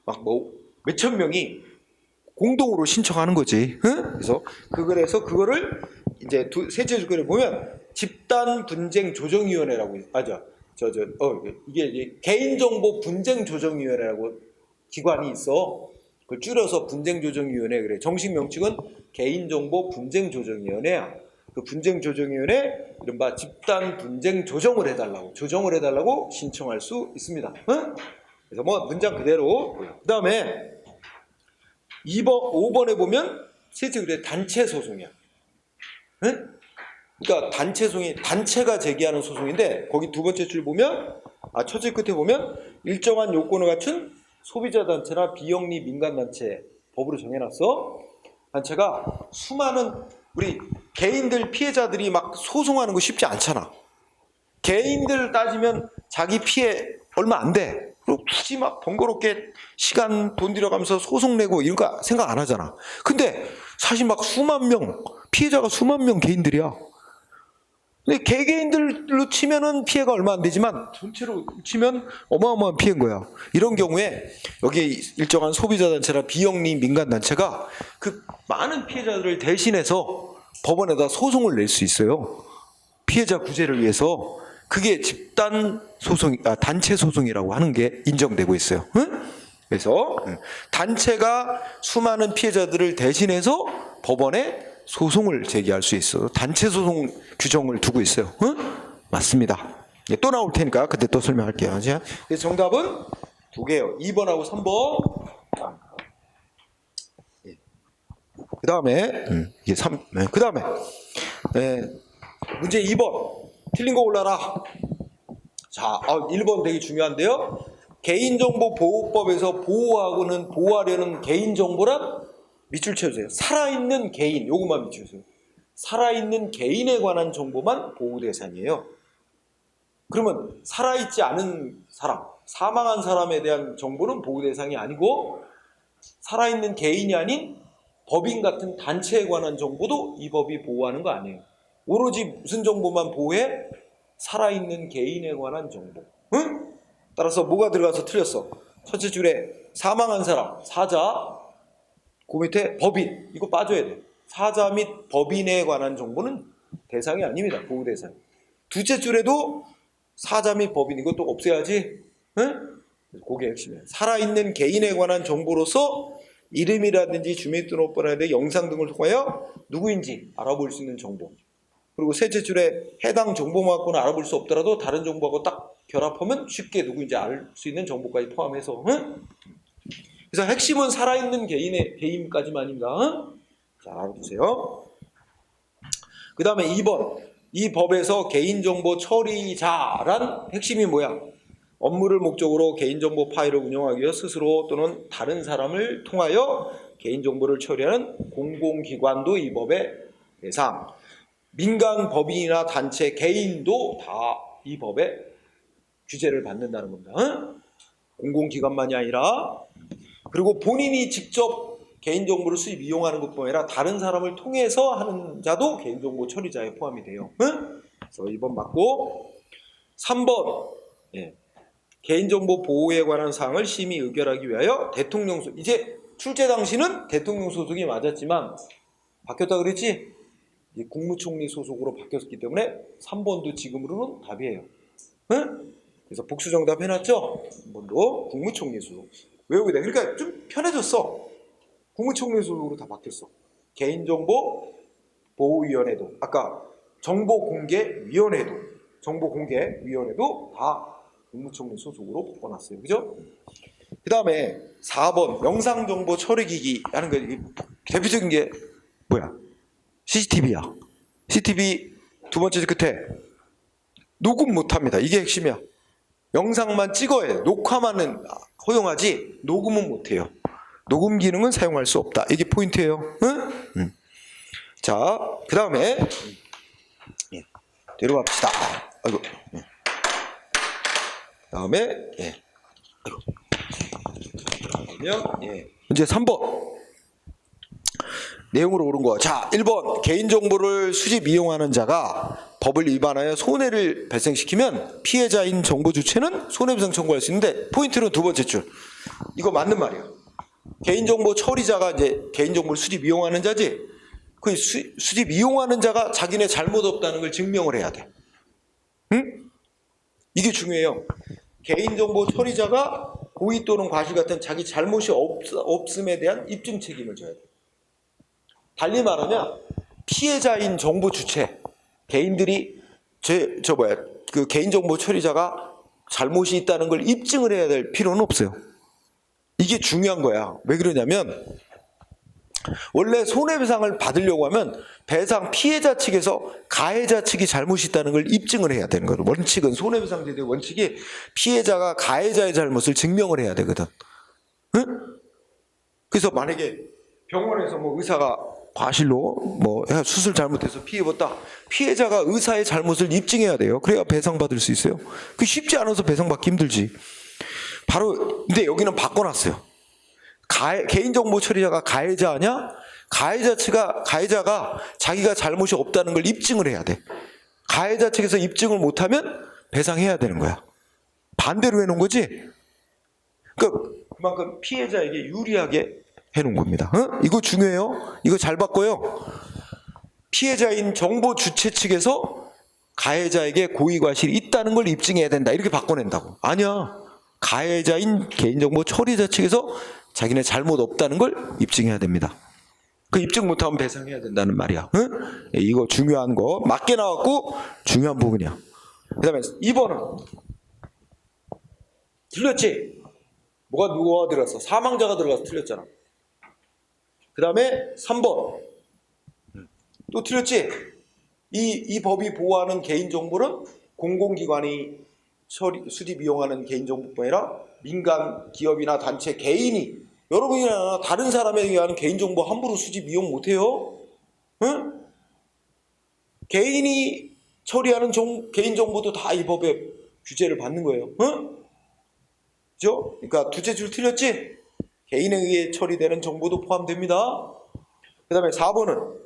막 뭐 몇천 명이 공동으로 신청하는 거지. 그래서 그거를 이제 셋째 조건을 보면 집단 분쟁 조정위원회라고 맞아. 이게 개인정보 분쟁 조정위원회라고 기관이 있어. 그걸 줄여서 분쟁조정위원회 그래. 정식 명칭은 개인정보 분쟁조정위원회야. 그 분쟁조정위원회 이른바 집단 분쟁 조정을 해달라고 신청할 수 있습니다. 그래서 뭐 문장 그대로. 그 다음에 5번에 보면 셋째 그래 단체 소송이야. 그러니까 단체가 제기하는 소송인데 거기 두 번째 줄 보면 첫째 끝에 보면 일정한 요건을 갖춘 소비자 단체나 비영리 민간 단체 법으로 정해놨어. 단체가 수많은 우리 개인들 피해자들이 막 소송하는 거 쉽지 않잖아. 개인들 따지면 자기 피해 얼마 안 돼. 그리고 굳이 막 번거롭게 시간 돈 들여가면서 소송 내고 이런 거 생각 안 하잖아. 근데 사실 막 피해자가 수만 명 개인들이야. 근데 개개인들로 치면은 피해가 얼마 안 되지만 전체로 치면 어마어마한 피해인 거야. 이런 경우에 여기 일정한 소비자단체나 비영리 민간단체가 그 많은 피해자들을 대신해서 법원에다 소송을 낼 수 있어요. 피해자 구제를 위해서. 그게 집단 소송, 단체 소송이라고 하는 게 인정되고 있어요. 그래서 단체가 수많은 피해자들을 대신해서 법원에 소송을 제기할 수 있어. 단체 소송 규정을 두고 있어요. 맞습니다. 또 나올 테니까 그때 또 설명할게요. 그래서 정답은 두 개예요. 2번하고 3번. 그 다음에 이게 3. 그 다음에 문제 2번. 틀린 거 골라라. 자, 1번 되게 중요한데요. 개인정보보호법에서 보호하려는 개인정보란 밑줄 쳐주세요. 살아있는 개인, 요것만 밑줄주세요. 살아있는 개인에 관한 정보만 보호 대상이에요. 그러면 살아있지 않은 사람, 사망한 사람에 대한 정보는 보호 대상이 아니고 살아있는 개인이 아닌 법인 같은 단체에 관한 정보도 이 법이 보호하는 거 아니에요. 오로지 무슨 정보만 보호해? 살아있는 개인에 관한 정보. 따라서 뭐가 들어가서 틀렸어? 첫째 줄에 사망한 사람, 사자, 그 밑에 법인, 이거 빠져야 돼. 사자 및 법인에 관한 정보는 대상이 아닙니다. 보호 대상. 둘째 줄에도 사자 및 법인, 이것도 없애야지. 그게 핵심이에요. 살아있는 개인에 관한 정보로서 이름이라든지 주민등록번호나 영상 등을 통하여 누구인지 알아볼 수 있는 정보. 그리고 셋째 줄에 해당 정보만큼은 알아볼 수 없더라도 다른 정보하고 딱 결합하면 쉽게 누구인지 알 수 있는 정보까지 포함해서. 그래서 핵심은 살아있는 개인까지만입니다. 자, 알아두세요. 그 다음에 2번. 이 법에서 개인정보 처리자란 핵심이 뭐야? 업무를 목적으로 개인정보 파일을 운영하기 위해 스스로 또는 다른 사람을 통하여 개인정보를 처리하는 공공기관도 이 법의 대상. 민간 법인이나 단체, 개인도 다 이 법의 규제를 받는다는 겁니다. 응? 공공기관만이 아니라, 그리고 본인이 직접 개인정보를 수입 이용하는 것뿐 아니라 다른 사람을 통해서 하는 자도 개인정보 처리자에 포함이 돼요. 응? 그래서 2번 맞고, 3번 개인정보 보호에 관한 사항을 심의 의결하기 위하여 대통령 이제 출제 당시는 대통령 소속이 맞았지만 바뀌었다 그랬지? 이제 국무총리 소속으로 바뀌었기 때문에 3번도 지금으로는 답이에요. 응? 그래서 복수 정답 해놨죠? 3번도 국무총리 소속. 외우게 돼. 그러니까 좀 편해졌어. 국무총리 소속으로 다 바뀌었어. 개인정보 보호위원회도, 아까 정보공개위원회도 다 국무총리 소속으로 바꿔놨어요. 그죠? 그 다음에 4번 영상정보 처리기기 하는 거, 대표적인 게 뭐야? CCTV야. CCTV 두 번째 끝에 녹음 못합니다. 이게 핵심이야. 영상만 찍어야 해. 녹화만은 허용하지 녹음은 못해요. 녹음 기능은 사용할 수 없다. 이게 포인트예요. 응? 자, 그 다음에 내려갑시다. 아이고. 다음에 그러면 이제 3번 내용으로 옳은 거. 자, 1번 개인정보를 수집 이용하는 자가 법을 위반하여 손해를 발생시키면 피해자인 정보 주체는 손해배상 청구할 수 있는데 포인트는 두 번째 줄. 이거 맞는 말이야. 개인정보 처리자가 이제 개인정보를 수집 이용하는 자지. 그 수집 이용하는 자가 자기네 잘못 없다는 걸 증명을 해야 돼. 응? 이게 중요해요. 개인정보 처리자가 고의 또는 과실 같은 자기 잘못이 없음에 대한 입증 책임을 져야 돼. 달리 말하면 피해자인 정보 주체, 개인들이 그 개인정보 처리자가 잘못이 있다는 걸 입증을 해야 될 필요는 없어요. 이게 중요한 거야. 왜 그러냐면 원래 손해배상을 받으려고 하면 배상 피해자 측에서 가해자 측이 잘못이 있다는 걸 입증을 해야 되는 거예요. 원칙은 손해배상 제도의 원칙이 피해자가 가해자의 잘못을 증명을 해야 되거든. 응? 그래서 만약에 병원에서 뭐 의사가 과실로 뭐 수술 잘못해서 피해 입었다. 피해자가 의사의 잘못을 입증해야 돼요. 그래야 배상받을 수 있어요. 그 쉽지 않아서 배상받기 힘들지. 바로 근데 여기는 바꿔놨어요. 개인정보 처리자가 가해자 아니야? 가해자가 자기가 잘못이 없다는 걸 입증을 해야 돼. 가해자 측에서 입증을 못하면 배상해야 되는 거야. 반대로 해놓은 거지. 그러니까 그만큼 피해자에게 유리하게 해놓은 겁니다. 이거 중요해요. 이거 잘 바꿔요. 피해자인 정보 주체 측에서 가해자에게 고의 과실이 있다는 걸 입증해야 된다. 이렇게 바꿔낸다고. 아니야. 가해자인 개인정보 처리자 측에서 자기네 잘못 없다는 걸 입증해야 됩니다. 그 입증 못하면 배상해야 된다는 말이야. 이거 중요한 거 맞게 나왔고 중요한 부분이야. 그 다음에 2번은 틀렸지? 누가 들어갔어? 사망자가 들어가서 틀렸잖아. 그 다음에 3번 또 틀렸지? 이 법이 보호하는 개인정보는 공공기관이 수집 이용하는 개인정보뿐 아니라 민간 기업이나 단체 개인이 여러분이나 다른 사람에 의한 개인정보 함부로 수집 이용 못해요. 응? 개인이 처리하는 개인정보도 다 이 법에 규제를 받는 거예요. 응? 그죠? 그러니까 두째 줄 틀렸지? 개인에 의해 처리되는 정보도 포함됩니다. 그 다음에 4번은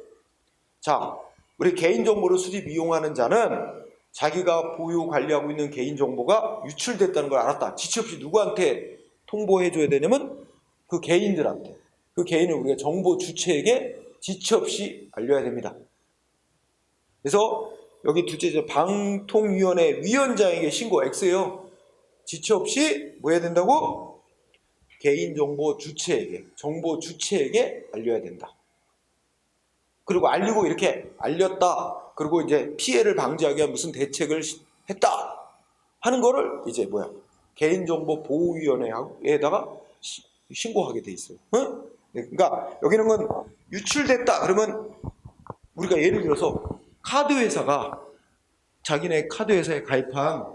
자, 우리 개인정보를 수집 이용하는 자는 자기가 보유 관리하고 있는 개인정보가 유출됐다는 걸 알았다. 지체 없이 누구한테 통보해줘야 되냐면 그 개인들한테. 그 개인은 우리가 정보 주체에게 지체 없이 알려야 됩니다. 그래서 여기 둘째 방통위원회 위원장에게 신고 X예요. 지체 없이 뭐 해야 된다고? 개인정보 주체에게, 정보 주체에게 알려야 된다. 그리고 알리고 이렇게 알렸다. 그리고 이제 피해를 방지하기 위한 무슨 대책을 했다. 하는 거를 이제 개인정보 보호위원회에다가 신고하게 돼 있어요. 응? 네, 그러니까 여기는 건 유출됐다. 그러면 우리가 예를 들어서 카드 회사가 자기네 카드 회사에 가입한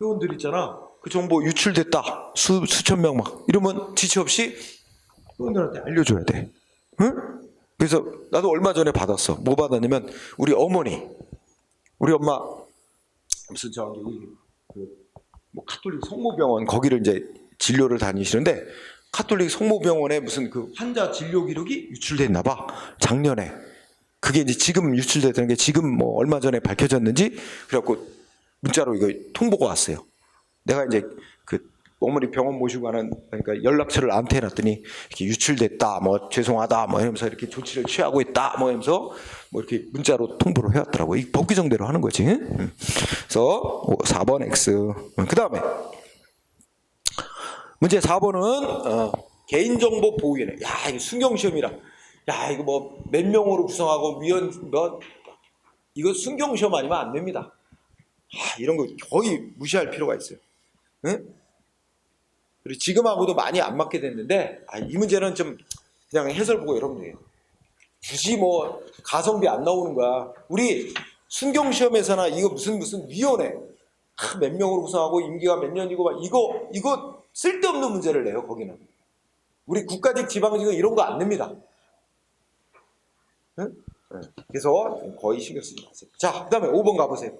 회원들 있잖아. 그 정보 유출됐다. 수천 명 막 이러면 지체 없이 의원들한테 알려줘야 돼. 응? 그래서 나도 얼마 전에 받았어. 뭐 받았냐면 우리 어머니, 우리 엄마 무슨 저기 뭐 카톨릭 성모병원 거기를 이제 진료를 다니시는데 카톨릭 성모병원에 무슨 그 환자 진료 기록이 유출됐나 봐. 작년에. 그게 이제 지금 유출됐다는 게 지금 뭐 얼마 전에 밝혀졌는지 그래갖고 문자로 이거 통보가 왔어요. 내가 이제 그 어머니 병원 모시고 가는 그러니까 연락처를 나한테 해놨더니 이렇게 유출됐다, 뭐 죄송하다, 뭐 이러면서 이렇게 조치를 취하고 있다, 뭐 이러면서 뭐 이렇게 문자로 통보를 해왔더라고. 이 법 규정대로 하는 거지. 그래서 4번 X. 그 다음에 문제 4번은 개인정보 보호위원회. 야, 이거 순경시험이라. 야, 이거 뭐 몇 명으로 구성하고 위원 뭐 이거 순경시험 아니면 안 됩니다. 이런 거 거의 무시할 필요가 있어요. 응? 그리고 지금하고도 많이 안 맞게 됐는데 이 문제는 좀 그냥 해설 보고 여러분 돼요. 굳이 뭐 가성비 안 나오는 거야. 우리 순경시험에서나 이거 무슨 위원회 몇 명으로 구성하고 임기가 몇 년이고 막 이거 쓸데없는 문제를 내요. 거기는 우리 국가직 지방직은 이런 거 안 냅니다. 응? 그래서 거의 신경 쓰지 마세요. 자, 그 다음에 5번 가보세요.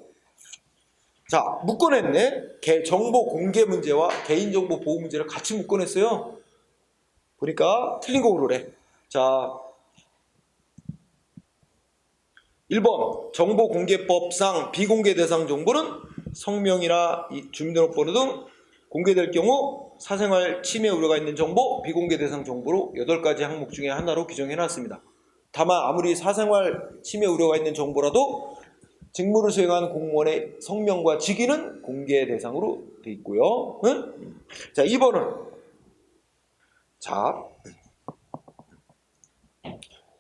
자, 묶어냈네. 정보 공개 문제와 개인정보 보호 문제를 같이 묶어냈어요. 보니까 틀린 거 고르래. 자, 1번 정보공개법상 비공개 대상 정보는 성명이나 주민등록번호 등 공개될 경우 사생활 침해 우려가 있는 정보, 비공개 대상 정보로 8가지 항목 중에 하나로 규정해놨습니다. 다만 아무리 사생활 침해 우려가 있는 정보라도 직무를 수행한 공무원의 성명과 직위는 공개 대상으로 돼 있고요. 응? 자, 2번은 자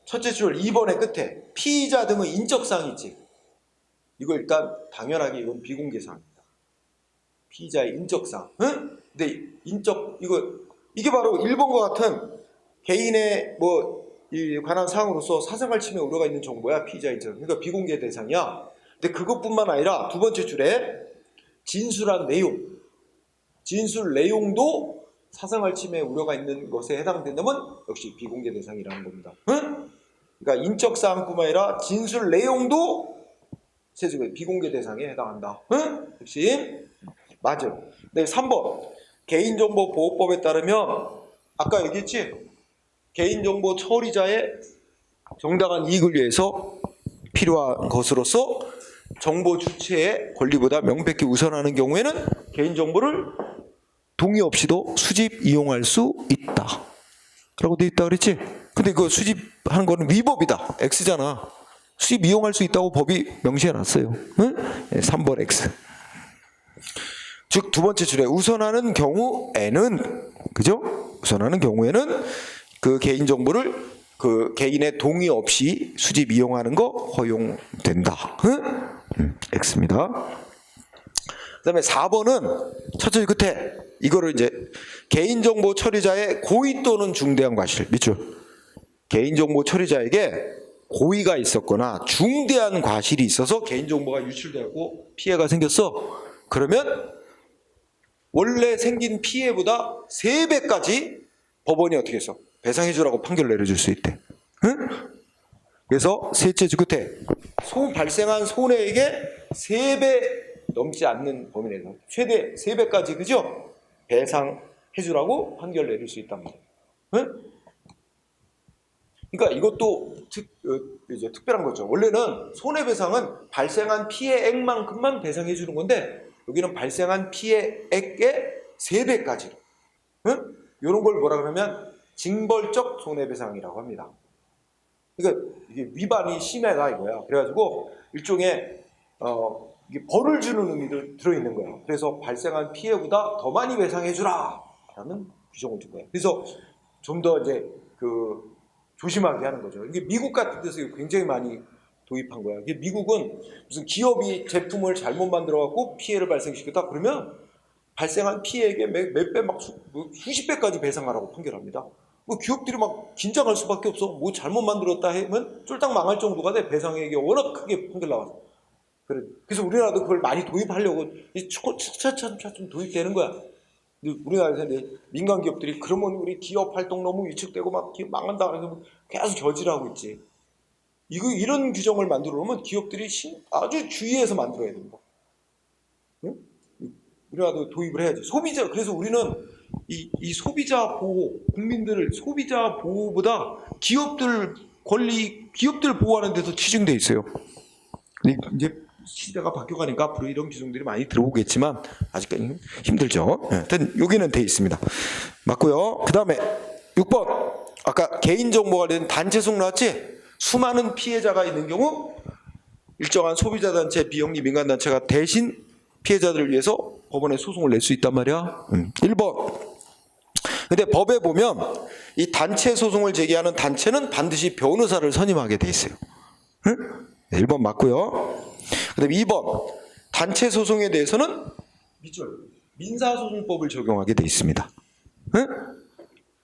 첫째 줄 2번의 끝에 피의자 등의 인적사항이 있지. 이거 일단 당연하게 이건 비공개사항입니다. 피의자의 인적사항. 응? 근데 이게 바로 1번과 같은 개인의 이 관한 사항으로서 사생활 침해 우려가 있는 정보야. 피의자 인적. 그러니까 비공개 대상이야. 근데 그것뿐만 아니라 두 번째 줄에 진술한 내용, 진술 내용도 사생활 침해 우려가 있는 것에 해당된다면 역시 비공개 대상이라는 겁니다. 응? 그러니까 인적 사항뿐만 아니라 진술 내용도 세제가 비공개 대상에 해당한다. 응? 역시 맞아. 네, 3번 개인정보보호법에 따르면 아까 얘기했지? 개인정보 처리자의 정당한 이익을 위해서 필요한 것으로서 정보 주체의 권리보다 명백히 우선하는 경우에는 개인정보를 동의 없이도 수집 이용할 수 있다. 라고 돼 있다 그랬지? 근데 그 수집하는 거는 위법이다. X잖아. 수집 이용할 수 있다고 법이 명시해놨어요. 응? 네, 3번 X. 즉 두 번째 줄에 우선하는 경우에는 그죠? 우선하는 경우에는 그 개인정보를 그 개인의 동의 없이 수집 이용하는 거 허용된다. 응? X입니다. 그 다음에 4번은 첫째 끝에 이거를 이제 개인정보 처리자의 고의 또는 중대한 과실 밑줄 개인정보 처리자에게 고의가 있었거나 중대한 과실이 있어서 개인정보가 유출되고 피해가 생겼어. 그러면 원래 생긴 피해보다 3배까지 법원이 어떻게 했어? 배상해 주라고 판결 내려줄 수 있대. 응? 그래서 셋째 줄 끝에 발생한 손해액의 3배 넘지 않는 범위 내에서 최대 3배까지 그죠? 배상해 주라고 판결 내릴 수 있답니다. 응? 그러니까 이것도 이제 특별한 거죠. 원래는 손해배상은 발생한 피해액만큼만 배상해 주는 건데 여기는 발생한 피해액의 3배까지. 응? 이런 걸 뭐라 그러면 징벌적 손해배상이라고 합니다. 그러니까 이게 위반이 심하다 이거야. 그래가지고 일종의 이게 벌을 주는 의미도 들어있는 거예요. 그래서 발생한 피해보다 더 많이 배상해주라 라는 규정을 준 거예요. 그래서 좀 더 이제 조심하게 하는 거죠. 이게 미국 같은 데서 굉장히 많이 도입한 거야. 이게 미국은 무슨 기업이 제품을 잘못 만들어갖고 피해를 발생시켰다 그러면 발생한 피해액의 몇 배, 막 수십 배까지 배상하라고 판결합니다. 기업들이 막 긴장할 수밖에 없어. 뭐 잘못 만들었다 하면 쫄딱 망할 정도가 돼. 배상액이 워낙 크게 판결 나와서. 그래서 우리나라도 그걸 많이 도입하려고 차츰 도입되는 거야. 우리나라에서 이제 민간 기업들이 그러면 우리 기업 활동 너무 위축되고 막 기업 망한다 그래서 계속 저지하고 있지. 이런 규정을 만들어 놓으면 기업들이 아주 주의해서 만들어야 됩니다. 응? 우리나라도 도입을 해야지. 그래서 우리는 이 소비자 보호, 국민들을 소비자 보호보다 기업들 보호하는 데서 치중돼 있어요. 이제 시대가 바뀌어가니까 앞으로 이런 규정들이 많이 들어오겠지만 아직까지는 힘들죠. 하여튼 여기는 돼 있습니다. 맞고요. 그 다음에 6번 아까 개인정보가 된 단체송 나왔지? 수많은 피해자가 있는 경우 일정한 소비자단체, 비영리 민간단체가 대신 피해자들을 위해서 법원에 소송을 낼 수 있단 말이야. 1번 근데 법에 보면 이 단체 소송을 제기하는 단체는 반드시 변호사를 선임하게 돼 있어요. 1번 맞고요. 그 다음에 2번 단체 소송에 대해서는 민사소송법을 적용하게 돼 있습니다.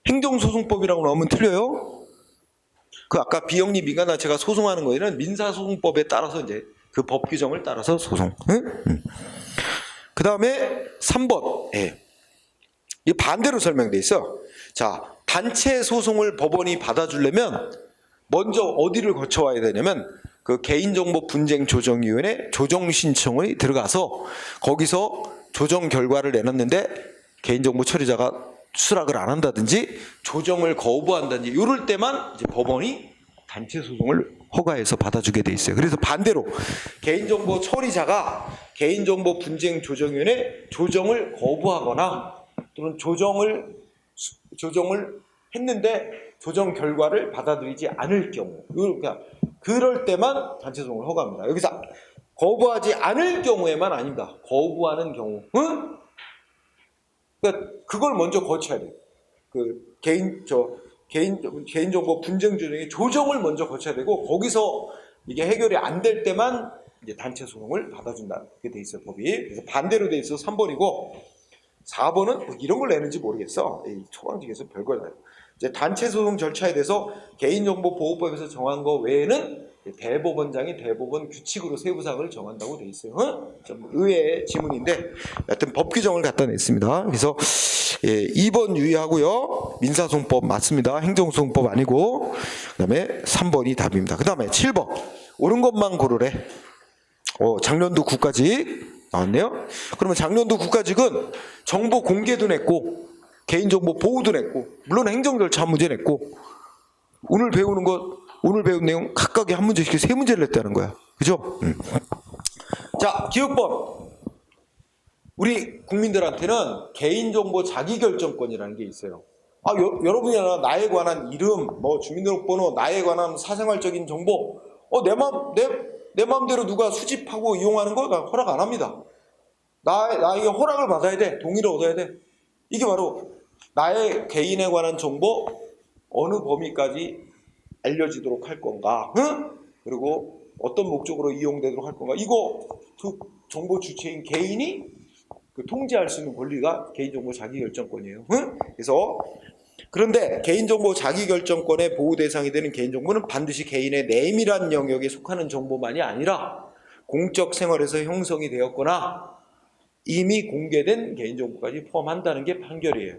행정소송법이라고 나오면 틀려요. 그 아까 비영리 민간단체가 소송하는 거에는 민사소송법에 따라서 이제 그 법 규정을 따라서 소송. 그 다음에 3번 이 반대로 설명돼 있어. 자, 단체 소송을 법원이 받아주려면 먼저 어디를 거쳐와야 되냐면 그 개인정보분쟁조정위원회 조정신청이 들어가서 거기서 조정 결과를 내놨는데 개인정보 처리자가 수락을 안 한다든지 조정을 거부한다든지 이럴 때만 이제 법원이 단체 소송을 허가해서 받아주게 돼 있어요. 그래서 반대로 개인정보 처리자가 개인정보분쟁조정위원회 조정을 거부하거나 또는 조정을 했는데 조정 결과를 받아들이지 않을 경우, 그러니까 그럴 때만 단체 소송을 허가합니다. 여기서 거부하지 않을 경우에만 아닙니다. 거부하는 경우, 그러니까 그걸 먼저 거쳐야 돼요. 그 개인정보 분쟁 조정의 조정을 먼저 거쳐야 되고 거기서 이게 해결이 안 될 때만 이제 단체 소송을 받아준다. 그게 돼 있어요, 법이. 그래서 반대로 돼 있어서 3번이고 4번은 뭐 이런 걸 내는지 모르겠어. 이 초강직에서 별걸 다. 이제 단체 소송 절차에 대해서 개인정보보호법에서 정한 거 외에는 대법원장이 대법원 규칙으로 세부 사항을 정한다고 돼 있어요. 좀 의외의 지문인데 하여튼 법 규정을 갖다 냈습니다. 그래서 2번 유의하고요. 민사소송법 맞습니다. 행정소송법 아니고. 그다음에 3번이 답입니다. 그다음에 7번 옳은 것만 고르래. 작년도 국가직 나왔네요. 그러면 작년도 국가직은 정보 공개도 냈고 개인정보 보호도 냈고 물론 행정절차 한 문제 냈고 오늘 배운 내용 각각의 한 문제씩 3문제를 냈다는 거야. 그죠? 자, 기억법. 우리 국민들한테는 개인정보 자기결정권이라는 게 있어요. 여러분이나 나에 관한 이름, 주민등록번호, 나에 관한 사생활적인 정보, 내 마음대로 누가 수집하고 이용하는 거 허락 안 합니다. 나에게 허락을 받아야 돼. 동의를 얻어야 돼. 이게 바로 나의 개인에 관한 정보 어느 범위까지 알려지도록 할 건가, 그리고 어떤 목적으로 이용되도록 할 건가, 이거 그 정보 주체인 개인이 통제할 수 있는 권리가 개인정보 자기결정권이에요. 그래서 그런데 개인정보 자기결정권의 보호 대상이 되는 개인정보는 반드시 개인의 내밀한 영역에 속하는 정보만이 아니라 공적 생활에서 형성이 되었거나 이미 공개된 개인정보까지 포함한다는 게 판결이에요.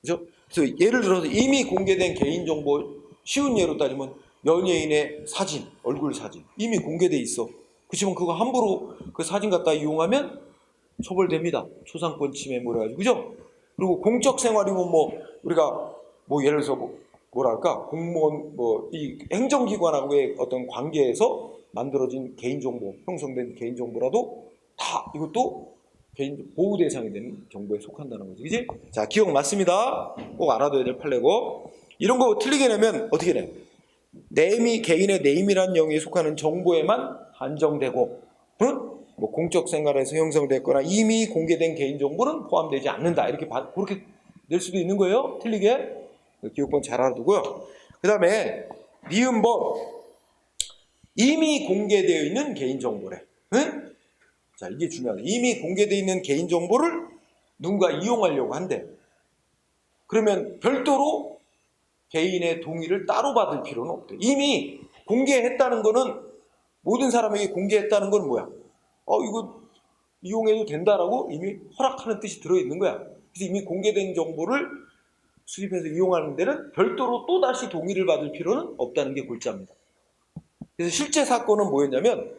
그죠? 그래서 예를 들어서 이미 공개된 개인정보, 쉬운 예로 따지면 연예인의 사진, 얼굴 사진 이미 공개돼 있어. 그렇지만 그거 함부로 그 사진 갖다 이용하면 처벌됩니다. 초상권 침해 뭐래가지고, 그죠? 그리고 공적 생활이면 우리가 예를 들어서 뭐랄까 공무원 이 행정기관하고의 어떤 관계에서 만들어진 개인정보, 형성된 개인정보라도 다 이것도 개인 보호 대상이 되는 정보에 속한다는 거지, 그지? 자, 기억 맞습니다. 꼭 알아둬야 될 판례고, 이런 거 틀리게 내면 어떻게 돼? 개인의 내밀한 영역에 속하는 정보에만 한정되고, 공적 생활에서 형성됐거나 이미 공개된 개인정보는 포함되지 않는다. 그렇게 낼 수도 있는 거예요. 틀리게. 기억번 잘 알아두고요. 그 다음에 니은번 이미 공개되어 있는 개인정보래. 자, 이게 중요하다. 이미 공개되어 있는 개인정보를 누군가 이용하려고 한대. 그러면 별도로 개인의 동의를 따로 받을 필요는 없대. 이미 공개했다는 거는 모든 사람에게 공개했다는 건 뭐야? 이거 이용해도 된다라고 이미 허락하는 뜻이 들어있는 거야. 그래서 이미 공개된 정보를 수집해서 이용하는 데는 별도로 또다시 동의를 받을 필요는 없다는 게 골자입니다. 그래서 실제 사건은 뭐였냐면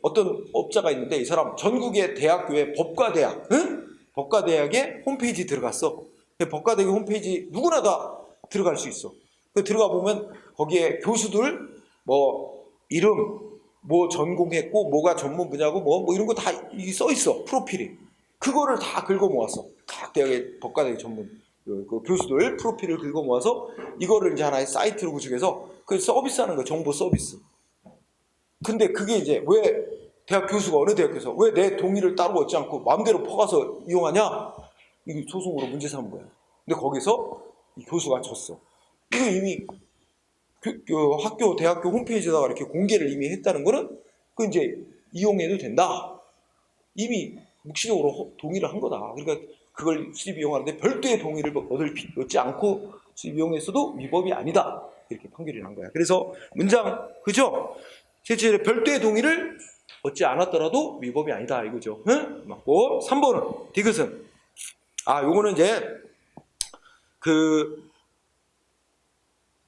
어떤 업자가 있는데 이 사람 전국의 대학교에 법과대학, 법과대학의 홈페이지 들어갔어. 법과대학 홈페이지 누구나 다 들어갈 수 있어. 들어가 보면 거기에 교수들 뭐 이름, 뭐 전공했고 뭐가 전문 분야고 뭐 이런 거 다 써 있어. 프로필이. 그거를 다 긁어 모았어. 각 대학의 법과대학 전문 그 교수들 프로필을 긁어 모아서 이거를 이제 하나의 사이트로 구축해서 그 서비스하는 거야. 정보 서비스. 근데 그게 이제 왜 대학 교수가 어느 대학 교수가 왜 내 동의를 따로 얻지 않고 마음대로 퍼가서 이용하냐? 이게 소송으로 문제 삼은 거야. 근데 거기서 이 교수가 졌어. 이거 이미 학교, 대학교 홈페이지에다가 이렇게 공개를 이미 했다는 거는 그 이제 이용해도 된다. 이미 묵시적으로 동의를 한 거다. 그러니까 그걸 수입 이용하는데 별도의 동의를 얻지 않고 수입 이용했어도 위법이 아니다. 이렇게 판결이 난 거야. 그래서 문장, 그죠? 실제 별도의 동의를 얻지 않았더라도 위법이 아니다. 이거죠. 응? 맞고. 3번은, 디귿은. 요거는 이제,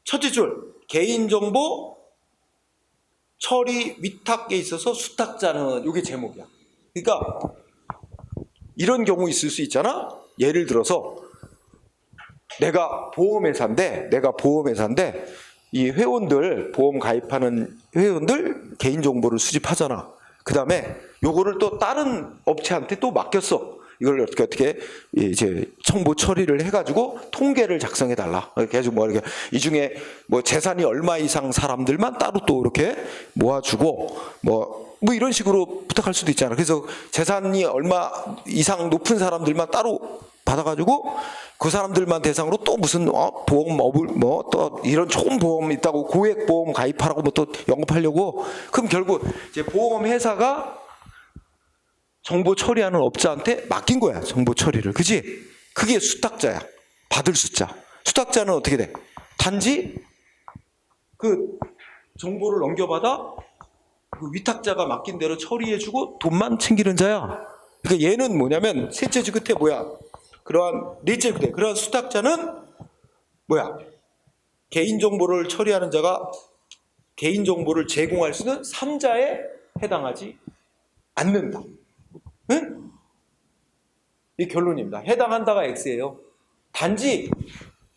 첫째 줄. 개인정보 처리 위탁에 있어서 수탁자는 이게 제목이야. 그러니까 이런 경우 있을 수 있잖아. 예를 들어서 내가 보험회사인데 이 회원들 보험 가입하는 회원들 개인정보를 수집하잖아. 그 다음에 요거를 또 다른 업체한테 또 맡겼어. 이걸 어떻게 이제 청부 처리를 해가지고 통계를 작성해 달라. 이렇게 해가지고 뭐 이렇게 이 중에 뭐 재산이 얼마 이상 사람들만 따로 또 이렇게 모아주고 뭐 이런 식으로 부탁할 수도 있잖아. 그래서 재산이 얼마 이상 높은 사람들만 따로 받아가지고 그 사람들만 대상으로 또 무슨 보험업을 뭐 또 이런 좋은 보험 있다고 고액 보험 가입하라고 뭐 또 영업하려고 그럼 결국 이제 보험 회사가 정보 처리하는 업자한테 맡긴 거야. 정보 처리를. 그지? 그게 수탁자야. 받을 숫자. 수탁자는 어떻게 돼? 단지 그 정보를 넘겨받아 그 위탁자가 맡긴 대로 처리해주고 돈만 챙기는 자야. 그러니까 얘는 뭐냐면 셋째 주 끝에 뭐야? 넷째 주 끝에 그러한 수탁자는 뭐야? 개인정보를 처리하는 자가 개인정보를 제공할 수 있는 3자에 해당하지 않는다. 응? 이 결론입니다. 해당한다가 X예요. 단지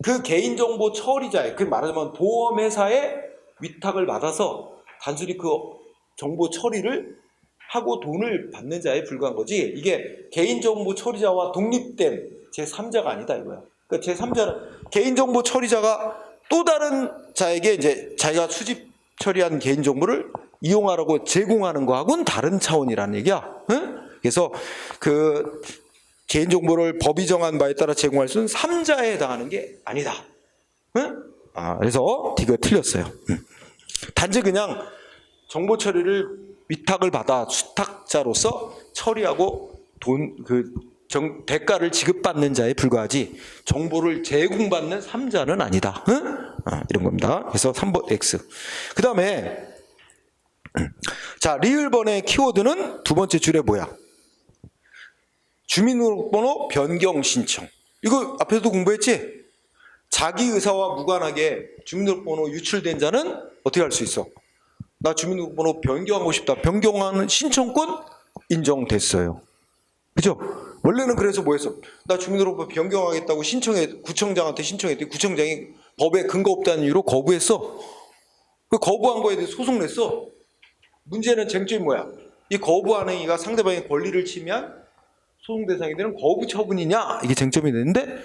그 개인정보 처리자에, 그 말하자면 보험회사의 위탁을 받아서 단순히 그 정보 처리를 하고 돈을 받는 자에 불과한 거지 이게 개인정보 처리자와 독립된 제3자가 아니다 이거야. 그러니까 제3자는 개인정보 처리자가 또 다른 자에게 이제 자기가 수집 처리한 개인정보를 이용하라고 제공하는 거하고는 다른 차원이라는 얘기야. 응? 그래서 그 개인정보를 법이 정한 바에 따라 제공할 수는 3자에 해당하는 게 아니다. 응? 그래서 D가 틀렸어요. 단지 그냥 정보 처리를 위탁을 받아 수탁자로서 처리하고 대가를 지급받는 자에 불과하지 정보를 제공받는 3자는 아니다. 응? 이런 겁니다. 그래서 3번 X. 그 다음에 자 리을번의 키워드는 두 번째 줄에 뭐야? 주민등록번호 변경 신청. 이거 앞에서도 공부했지? 자기 의사와 무관하게 주민등록번호 유출된 자는 어떻게 할 수 있어? 나 주민등록번호 변경하고 싶다. 변경하는 신청권 인정됐어요. 그죠? 원래는 그래서 뭐 했어? 나 주민등록번호 변경하겠다고 구청장한테 신청했더니 구청장이 법에 근거 없다는 이유로 거부했어. 그 거부한 거에 대해서 소송 냈어. 문제는 쟁점이 뭐야? 이 거부하는 이가 상대방의 권리를 침해한 소송 대상이 되는 거부 처분이냐? 이게 쟁점이 되는데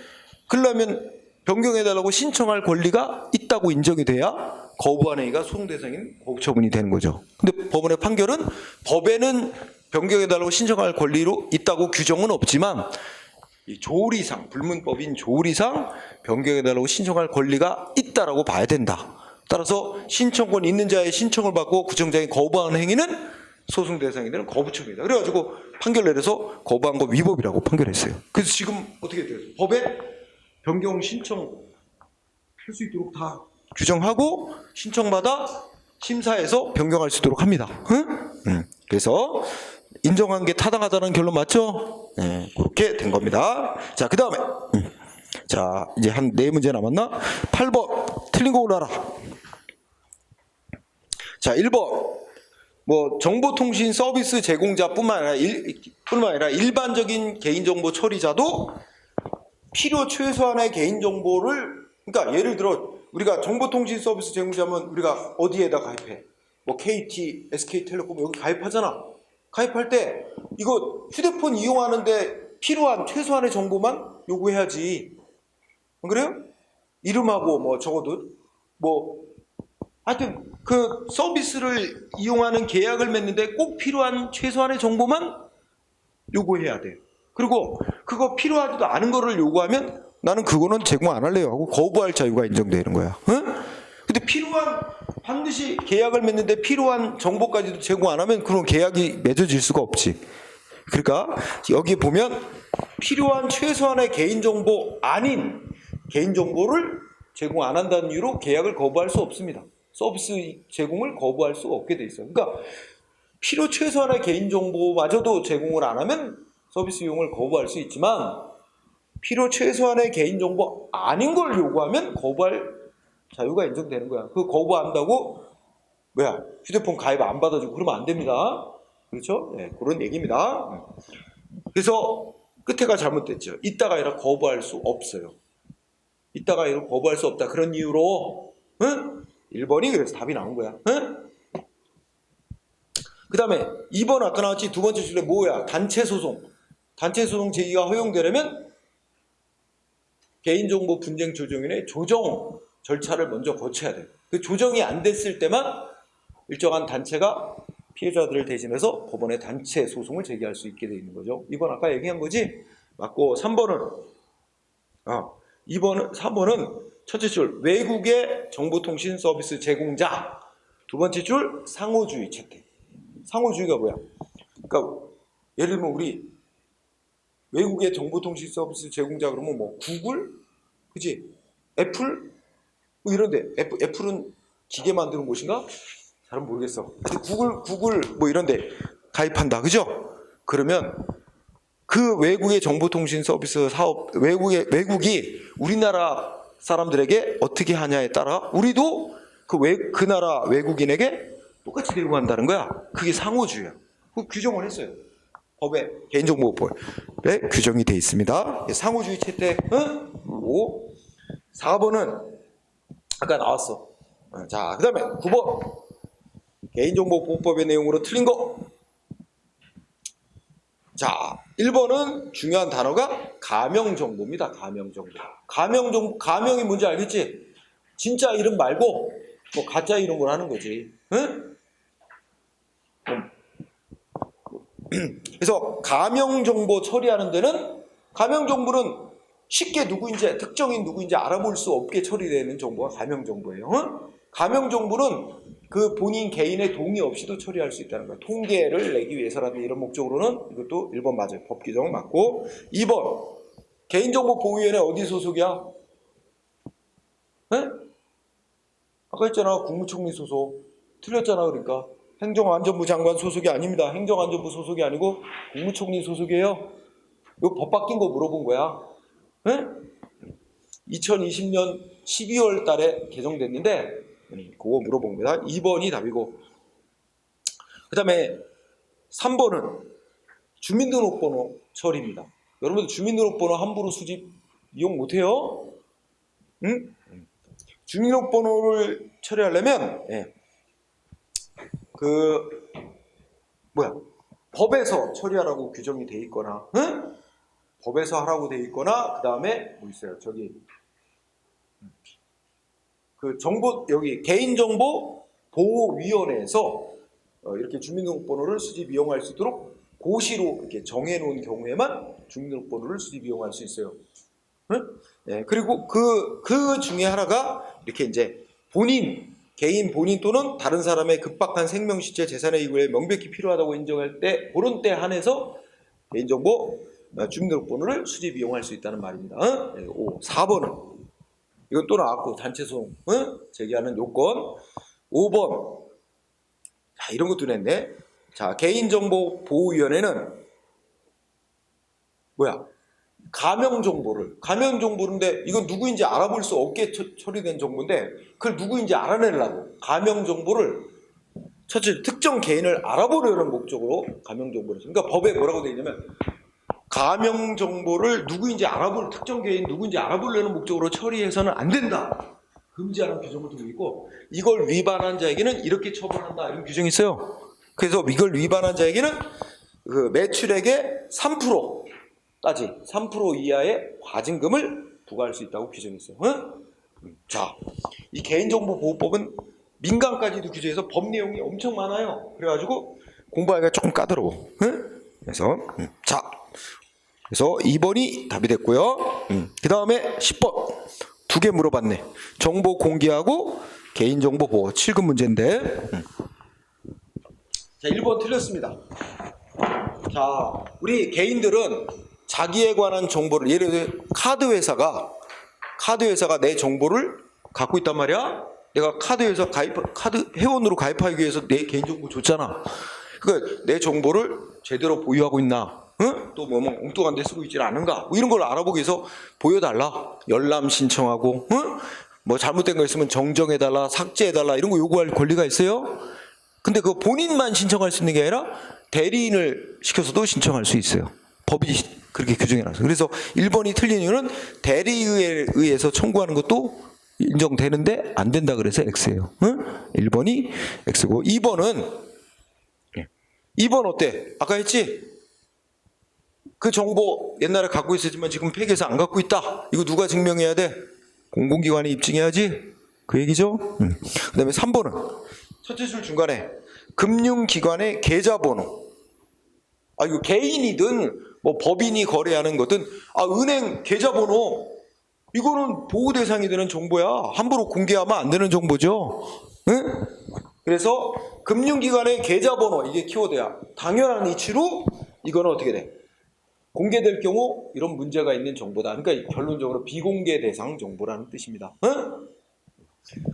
그러려면 변경해달라고 신청할 권리가 있다고 인정이 돼야 거부하는 이가 소송 대상인 거부 처분이 되는 거죠. 근데 법원의 판결은 법에는 변경해달라고 신청할 권리로 있다고 규정은 없지만 이 조리상, 불문법인 조리상 변경해달라고 신청할 권리가 있다라고 봐야 된다. 따라서 신청권 있는 자의 신청을 받고 구청장이 거부하는 행위는 소송 대상이 되는 거부처분이다. 그래가지고 판결 내려서 거부한 거 위법이라고 판결했어요. 그래서 지금 어떻게 돼요? 법에 변경 신청 할 수 있도록 다 규정하고 신청받아 심사해서 변경할 수 있도록 합니다. 응? 그래서 인정한 게 타당하다는 결론 맞죠? 네, 그렇게 된 겁니다. 자, 그 다음에 자, 이제 한 4문제 남았나? 8번 틀린 거 올라라. 자, 1번 뭐 정보통신 서비스 제공자뿐만 아니라 일반적인 개인정보 처리자도 필요 최소한의 개인정보를, 그러니까 예를 들어 우리가 정보통신 서비스 제공자면 우리가 어디에다 가입해? 뭐 KT, SK텔레콤 여기 가입하잖아. 가입할 때 이거 휴대폰 이용하는데 필요한 최소한의 정보만 요구해야지. 안 그래요? 이름하고 뭐 적어도 뭐 하여튼 그 서비스를 이용하는 계약을 맺는데 꼭 필요한 최소한의 정보만 요구해야 돼요. 그리고 그거 필요하지도 않은 거를 요구하면 나는 그거는 제공 안 할래요 하고 거부할 자유가 인정되는 거야. 응? 근데 반드시 계약을 맺는데 필요한 정보까지도 제공 안 하면 그런 계약이 맺어질 수가 없지. 그러니까 여기 보면 필요한 최소한의 개인정보 아닌 개인정보를 제공 안 한다는 이유로 계약을 거부할 수 없습니다. 서비스 제공을 거부할 수가 없게 돼 있어요. 그러니까 필요 최소한의 개인정보마저도 제공을 안 하면 서비스 이용을 거부할 수 있지만 필요 최소한의 개인정보 아닌 걸 요구하면 거부할 자유가 인정되는 거야. 그거 거부한다고 뭐야 휴대폰 가입 안 받아주고 그러면 안 됩니다. 그렇죠? 네, 그런 얘기입니다. 그래서 끝에가 잘못됐죠. 있다가 아니라 거부할 수 없어요. 있다가 아니라 거부할 수 없다. 그런 이유로 1번이 그래서 답이 나온 거야. 그 다음에 2번 아까 나왔지. 두 번째 줄에 뭐야? 단체 소송. 단체 소송 제기가 허용되려면 개인정보 분쟁 조정위원회 조정 절차를 먼저 거쳐야 돼요. 그 조정이 안 됐을 때만 일정한 단체가 피해자들을 대신해서 법원에 단체 소송을 제기할 수 있게 돼 있는 거죠. 이번 아까 얘기한 거지? 맞고 3번은 3번은 첫째 줄 외국의 정보통신 서비스 제공자, 두 번째 줄 상호주의 채택. 상호주의가 뭐야? 그러니까 예를 들면 우리 외국의 정보통신 서비스 제공자 그러면 뭐 구글, 그지? 애플 뭐 이런데 애플은 기계 만드는 곳인가? 잘은 모르겠어. 구글 뭐 이런데 가입한다, 그죠? 그러면 그 외국의 정보통신 서비스 사업 외국이 우리나라 사람들에게 어떻게 하냐에 따라 우리도 그 나라 외국인에게 똑같이 대우한다는 거야. 그게 상호주의야. 그 규정을 했어요. 법에 개인정보법에 규정이 돼 있습니다. 상호주의 채택. 4번은 아까 나왔어. 자, 그 다음에 9번 개인정보보호법의 내용으로 틀린 거. 자, 1번은 중요한 단어가 가명정보입니다. 가명정보. 가명이 뭔지 알겠지? 진짜 이름 말고 뭐 가짜 이름으로 하는 거지. 응? 그래서 가명정보 처리하는 데는 가명정보는 쉽게 누구인지 특정인 누구인지 알아볼 수 없게 처리되는 정보가 가명정보예요. 응? 가명정보는 그 본인 개인의 동의 없이도 처리할 수 있다는 거예요. 통계를 내기 위해서라든지 이런 목적으로는 이것도 1번 맞아요. 법 규정 맞고. 2번 개인정보보호위원회 어디 소속이야? 네? 아까 했잖아. 국무총리 소속. 틀렸잖아. 그러니까 행정안전부 장관 소속이 아닙니다. 행정안전부 소속이 아니고 국무총리 소속이에요. 이거 법 바뀐 거 물어본 거야. 네? 2020년 12월 달에 개정됐는데 그거 물어본 겁니다. 2번이 답이고. 그 다음에 3번은 주민등록번호 처리입니다. 여러분들 주민등록번호 함부로 수집 이용 못해요. 응? 주민등록번호를 처리하려면 법에서 처리하라고 규정이 돼 있거나, 응? 법에서 하라고 돼 있거나, 그 다음에 뭐 있어요? 저기 그 여기 개인정보보호위원회에서 이렇게 주민등록번호를 수집 이용할 수 있도록 고시로 이렇게 정해놓은 경우에만 주민등록번호를 수집 이용할 수 있어요. 응? 네, 그리고 그 중에 하나가 이렇게 이제 개인 본인 또는 다른 사람의 급박한 생명, 시체, 재산의 이익을 명백히 필요하다고 인정할 때 그런 때 한해서 개인정보 주민등록번호를 수집 이용할 수 있다는 말입니다. 네, 4번은 이건 또 나왔고 단체소송 제기하는 요건. 5번 자, 이런 것도 냈네. 자, 개인정보보호위원회는 뭐야? 가명정보인데 이건 누구인지 알아볼 수 없게 처리된 정보인데 그걸 누구인지 알아내려고 가명정보를 첫째 특정 개인을 알아보려는 목적으로 가명정보를 그러니까 법에 뭐라고 되어 있냐면 가명정보를 누구인지 알아볼 특정 개인 누구인지 알아보려는 목적으로 처리해서는 안 된다. 금지하는 규정을 두고 있고 이걸 위반한 자에게는 이렇게 처벌한다 이런 규정이 있어요. 그래서 이걸 위반한 자에게는 그 매출액의 3% 이하의 과징금을 부과할 수 있다고 규정이 있어요. 응? 자, 이 개인정보보호법은 민간까지도 규정해서 법 내용이 엄청 많아요. 그래가지고 공부하기가 조금 까다로워. 응? 그래서 자, 그래서 2번이 답이 됐고요. 그 다음에 10번 두 개 물어봤네. 정보 공개하고 개인정보 보호 7급 문제인데. 자, 1번 틀렸습니다. 자, 우리 개인들은 자기에 관한 정보를 예를 들어 카드 회사가 내 정보를 갖고 있단 말이야. 내가 카드 회원으로 가입하기 위해서 내 개인정보 줬잖아. 그러니까 내 정보를 제대로 보유하고 있나? 응? 또 뭐 엉뚱한 데 쓰고 있지 않은가? 뭐 이런 걸 알아보기 위해서 보여달라. 열람 신청하고, 응? 뭐 잘못된 거 있으면 정정해달라, 삭제해달라 이런 거 요구할 권리가 있어요. 근데 그거 본인만 신청할 수 있는 게 아니라 대리인을 시켜서도 신청할 수 있어요. 법이 그렇게 규정해놨어요. 그래서 1번이 틀린 이유는 대리에 의해서 청구하는 것도 인정되는데 안 된다 그래서 X예요. 응? 1번이 X고 2번은 2번 어때? 아까 했지? 그 정보 옛날에 갖고 있었지만 지금 폐기해서 안 갖고 있다. 이거 누가 증명해야 돼? 공공기관이 입증해야지. 그 얘기죠? 그 다음에 3번은 첫째 줄 중간에 금융기관의 계좌번호. 아, 이거 개인이든 뭐 법인이 거래하는 거든 은행 계좌번호 이거는 보호 대상이 되는 정보야. 함부로 공개하면 안 되는 정보죠. 응? 그래서 금융기관의 계좌번호 이게 키워드야. 당연한 이치로 이거는 어떻게 돼? 공개될 경우 이런 문제가 있는 정보다. 그러니까 결론적으로 비공개 대상 정보라는 뜻입니다. 응?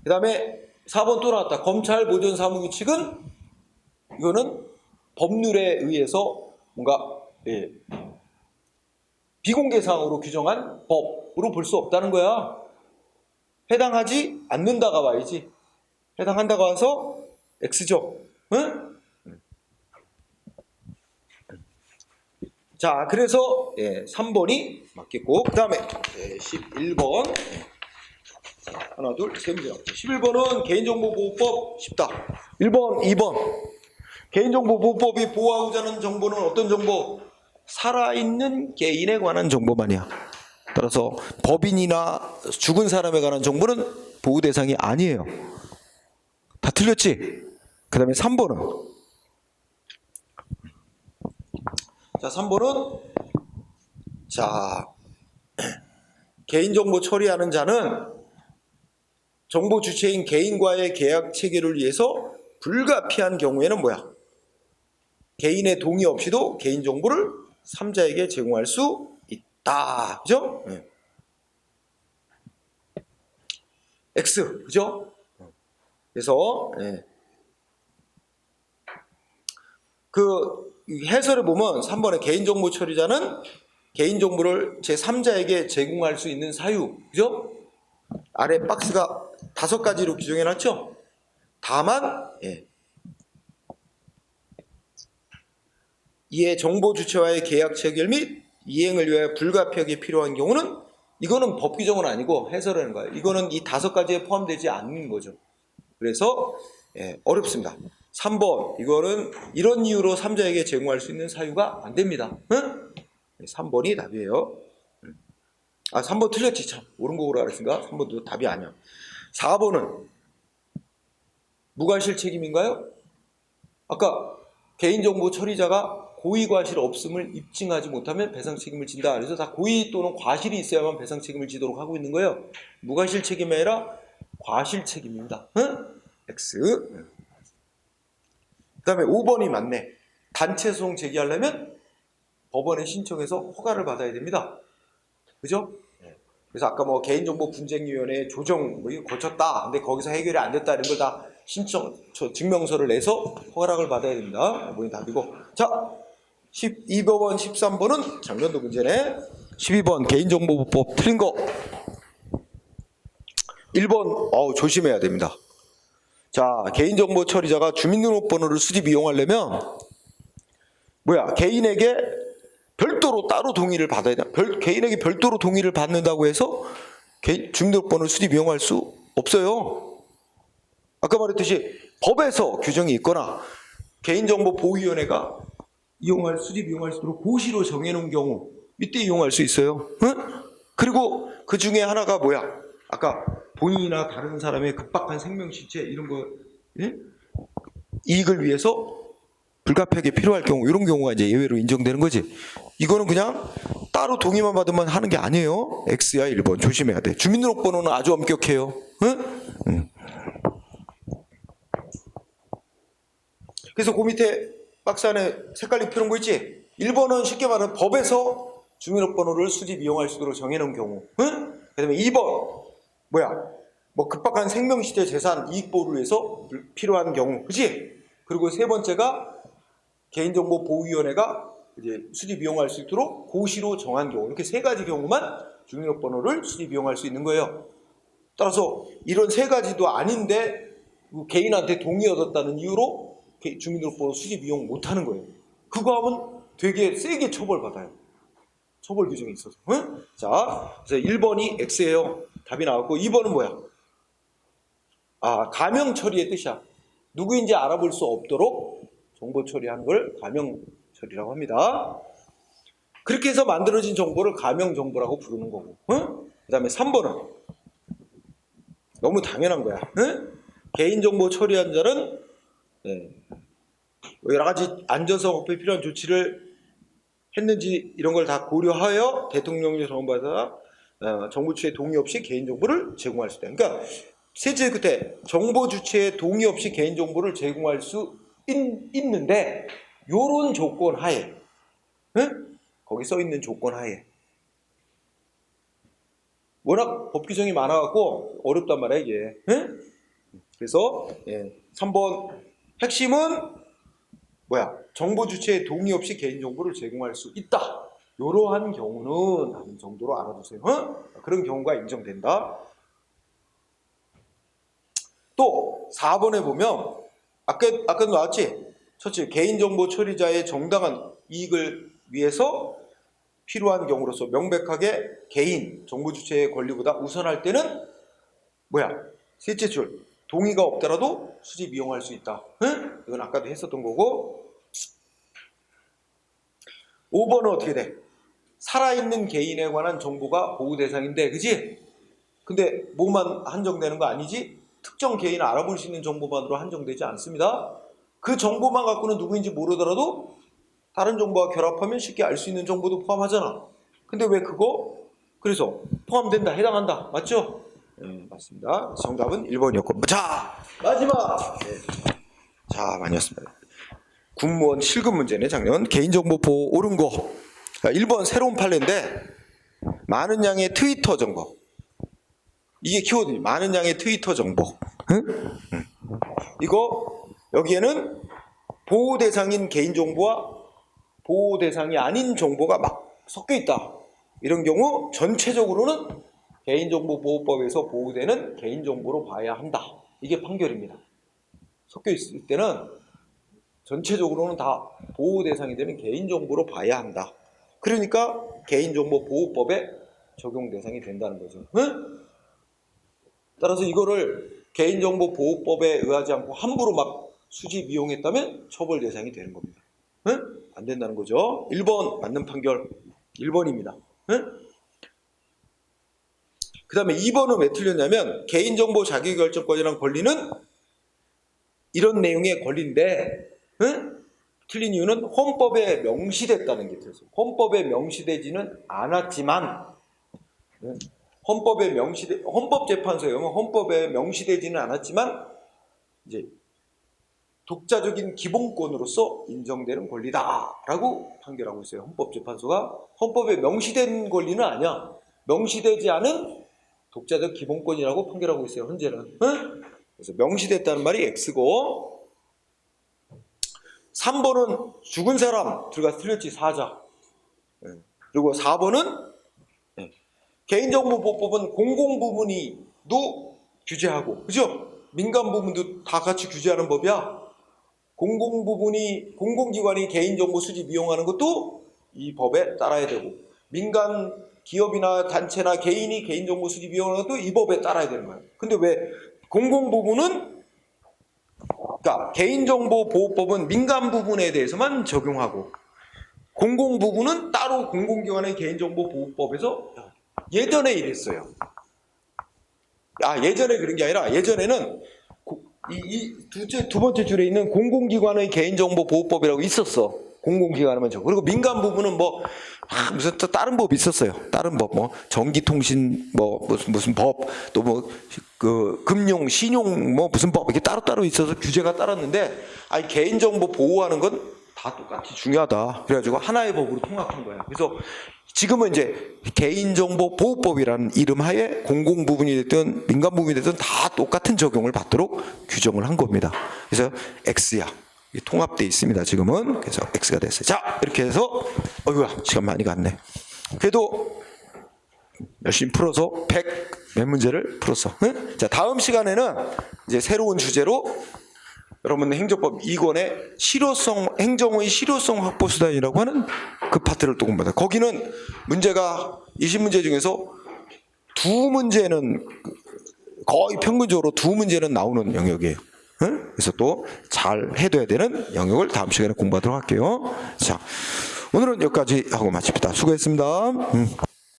그 다음에 4번 또 나왔다. 검찰 보존 사무 규칙은 이거는 법률에 의해서 뭔가 비공개 사항으로 규정한 법으로 볼 수 없다는 거야. 해당하지 않는다가 와야지. 해당한다가 와서 X죠. 응? 자, 그래서 3번이 맞겠고 그 다음에 11번 하나 둘3 문제 나왔죠. 11번은 개인정보보호법 쉽다. 1번 2번 개인정보보호법이 보호하고자 하는 정보는 어떤 정보? 살아있는 개인에 관한 정보만이야. 따라서 법인이나 죽은 사람에 관한 정보는 보호 대상이 아니에요. 다 틀렸지? 그 다음에 3번은 자, 3번은 자, 개인정보 처리하는 자는 정보 주체인 개인과의 계약 체계를 위해서 불가피한 경우에는 뭐야? 개인의 동의 없이도 개인정보를 3자에게 제공할 수 있다. 그죠? X. 그죠? 그래서 그 해설에 보면 3번에 개인정보 처리자는 개인정보를 제3자에게 제공할 수 있는 사유. 그죠? 아래 박스가 5가지로 규정해놨죠? 다만 이에 정보 주체와의 계약 체결 및 이행을 위하여 불가피하게 필요한 경우는 이거는 법 규정은 아니고 해설하는 거예요. 이거는 이 5가지에 포함되지 않는 거죠. 그래서 어렵습니다. 3번 이거는 이런 이유로 3자에게 제공할 수 있는 사유가 안 됩니다. 응? 3번이 답이에요. 3번 틀렸지 참. 옳은 거로 알았으니까 3번도 답이 아니야. 4번은 무과실 책임인가요? 아까 개인정보 처리자가 고의과실 없음을 입증하지 못하면 배상 책임을 진다. 그래서 다 고의 또는 과실이 있어야만 배상 책임을 지도록 하고 있는 거예요. 무과실 책임이 아니라 과실 책임입니다. 응? X. 그 다음에 5번이 맞네. 단체 소송 제기하려면 법원에 신청해서 허가를 받아야 됩니다. 그죠? 그래서 아까 뭐 개인정보 분쟁위원회 조정 뭐 이거 거쳤다. 근데 거기서 해결이 안 됐다. 이런 걸 다 증명서를 내서 허락을 받아야 됩니다. 이번이 답이고. 자, 12번, 13번은 작년도 문제네. 12번 개인정보법 틀린 거. 1번 조심해야 됩니다. 자, 개인정보 처리자가 주민등록번호를 수집 이용하려면 개인에게 별도로 따로 동의를 받아야 돼. 개인에게 별도로 동의를 받는다고 해서 주민등록번호를 수집 이용할 수 없어요. 아까 말했듯이 법에서 규정이 있거나 개인정보보호위원회가 수집 이용할 수 있도록 고시로 정해놓은 경우 이때 이용할 수 있어요. 응? 그리고 그 중에 하나가 아까 본인이나 다른 사람의 급박한 생명실체 이런 거 이익을 위해서 불가피하게 필요할 경우 이런 경우가 이제 예외로 인정되는 거지. 이거는 그냥 따로 동의만 받으면 하는 게 아니에요. X야 1번 조심해야 돼. 주민등록번호는 아주 엄격해요. 응? 그래서 그 밑에 박스 안에 색깔이 펴는 거 있지? 1번은 쉽게 말하면 법에서 주민등록번호를 수집 이용할 수 있도록 정해놓은 경우. 응? 그 다음에 2번 급박한 생명시대 재산 이익보호를 위해서 필요한 경우. 그치? 그리고 세 번째가 개인정보보호위원회가 이제 수집 이용할 수 있도록 고시로 정한 경우. 이렇게 세 가지 경우만 주민등록번호를 수집 이용할 수 있는 거예요. 따라서 이런 세 가지도 아닌데 개인한테 동의 얻었다는 이유로 주민등록번호 수집 이용 못하는 거예요. 그거 하면 되게 세게 처벌받아요. 처벌 규정이 있어서. 응? 자, 그래서 1번이 X예요. 답이 나왔고 2번은 가명 처리의 뜻이야. 누구인지 알아볼 수 없도록 정보 처리하는 걸 가명 처리라고 합니다. 그렇게 해서 만들어진 정보를 가명 정보라고 부르는 거고. 응? 그 다음에 3번은 너무 당연한 거야. 응? 개인정보 처리한 자는 여러 가지 안전성 확보에 필요한 조치를 했는지 이런 걸 다 고려하여 대통령령 정보받아 정보 주체의 동의 없이 개인정보를 제공할 수 있다. 그러니까 셋째 끝에 정보 주체의 동의 없이 개인정보를 제공할 수 있는데 요런 조건 하에 거기 써 있는 조건 하에 워낙 법 규정이 많아갖고 어렵단 말이야 이게. 그래서 3번 핵심은 정보 주체의 동의 없이 개인정보를 제공할 수 있다. 이러한 경우는 다른 정도로 알아두세요. 그런 경우가 인정된다. 또 4번에 보면 아까도 나왔지? 첫째, 개인정보 처리자의 정당한 이익을 위해서 필요한 경우로서 명백하게 개인 정보 주체의 권리보다 우선할 때는 셋째 줄 동의가 없더라도 수집 이용할 수 있다. 이건 아까도 했었던 거고. 5번은 어떻게 돼? 살아있는 개인에 관한 정보가 보호 대상인데, 그지? 근데 뭐만 한정되는 거 아니지? 특정 개인을 알아볼 수 있는 정보만으로 한정되지 않습니다. 그 정보만 갖고는 누구인지 모르더라도 다른 정보와 결합하면 쉽게 알 수 있는 정보도 포함하잖아. 근데 왜 그래서 포함된다, 해당한다. 맞죠? 맞습니다. 정답은 1번이었고. 자, 마지막! 자, 아니었습니다. 군무원 7급 문제네, 작년. 개인정보 보호 옳은 거. 1번 새로운 판례인데, 많은 양의 트위터 정보. 이게 키워드니 많은 양의 트위터 정보. 이거, 여기에는 보호 대상인 개인정보와 보호 대상이 아닌 정보가 막 섞여 있다. 이런 경우, 전체적으로는 개인정보보호법에서 보호되는 개인정보로 봐야 한다. 이게 판결입니다. 섞여 있을 때는 전체적으로는 다 보호 대상이 되는 개인정보로 봐야 한다. 그러니까 개인정보보호법에 적용 대상이 된다는 거죠. 따라서 이거를 개인정보보호법에 의하지 않고 함부로 막 수집 이용했다면 처벌 대상이 되는 겁니다. 안 된다는 거죠. 1번 맞는 판결 1번입니다. 그 다음에 2번은 왜 틀렸냐면 개인정보 자기결정권이란 권리는 이런 내용의 권리인데 틀린 이유는 헌법에 명시됐다는 게 틀렸어요. 헌법에 명시되지는 않았지만 헌법재판소에 의하면 헌법에 명시되지는 않았지만 이제 독자적인 기본권으로서 인정되는 권리다라고 판결하고 있어요. 헌법재판소가 헌법에 명시된 권리는 아니야. 명시되지 않은 독자적 기본권이라고 판결하고 있어요. 현재는. 그래서 명시됐다는 말이 X고 3번은 죽은 사람 들어가서 틀렸지 사자. 그리고 4번은 개인정보보호법은 공공부문이도 규제하고 그죠? 민간 부문도 다 같이 규제하는 법이야. 공공기관이 개인정보 수집 이용하는 것도 이 법에 따라야 되고 민간 기업이나 단체나 개인이 개인정보 수집 이용하는 것도 이 법에 따라야 되는 거예요. 근데 왜 공공부문은 그러니까 개인정보보호법은 민간 부분에 대해서만 적용하고 공공부문은 따로 공공기관의 개인정보보호법에서 예전에 이랬어요. 예전에 그런 게 아니라 예전에는 두 번째 줄에 있는 공공기관의 개인정보보호법이라고 있었어. 공공기관은 저. 그리고 민간 부분은 무슨 또 다른 법이 있었어요. 다른 법, 전기통신, 무슨 법, 또 금융, 신용, 무슨 법, 이렇게 따로따로 있어서 규제가 따랐는데, 개인정보 보호하는 건 다 똑같이 중요하다. 그래가지고 하나의 법으로 통합한 거야. 그래서 지금은 이제 개인정보보호법이라는 이름 하에 공공부분이 됐든 민간 부분이 됐든 다 똑같은 적용을 받도록 규정을 한 겁니다. 그래서 X야. 통합되어 있습니다. 지금은. 그래서 X가 됐어요. 자, 이렇게 해서 어이구야, 시간 많이 갔네. 그래도 열심히 풀어서 100 몇 문제를 풀었어. 응? 자, 다음 시간에는 이제 새로운 주제로 여러분 행정법 2권의 행정의 실효성 확보 수단이라고 하는 그 파트를 또 공부합니다. 거기는 문제가 20문제 중에서 두 문제는 거의 평균적으로 두 문제는 나오는 영역이에요. 응? 그래서 또 잘 해둬야 되는 영역을 다음 시간에 공부하도록 할게요. 자, 오늘은 여기까지 하고 마칩니다. 수고했습니다.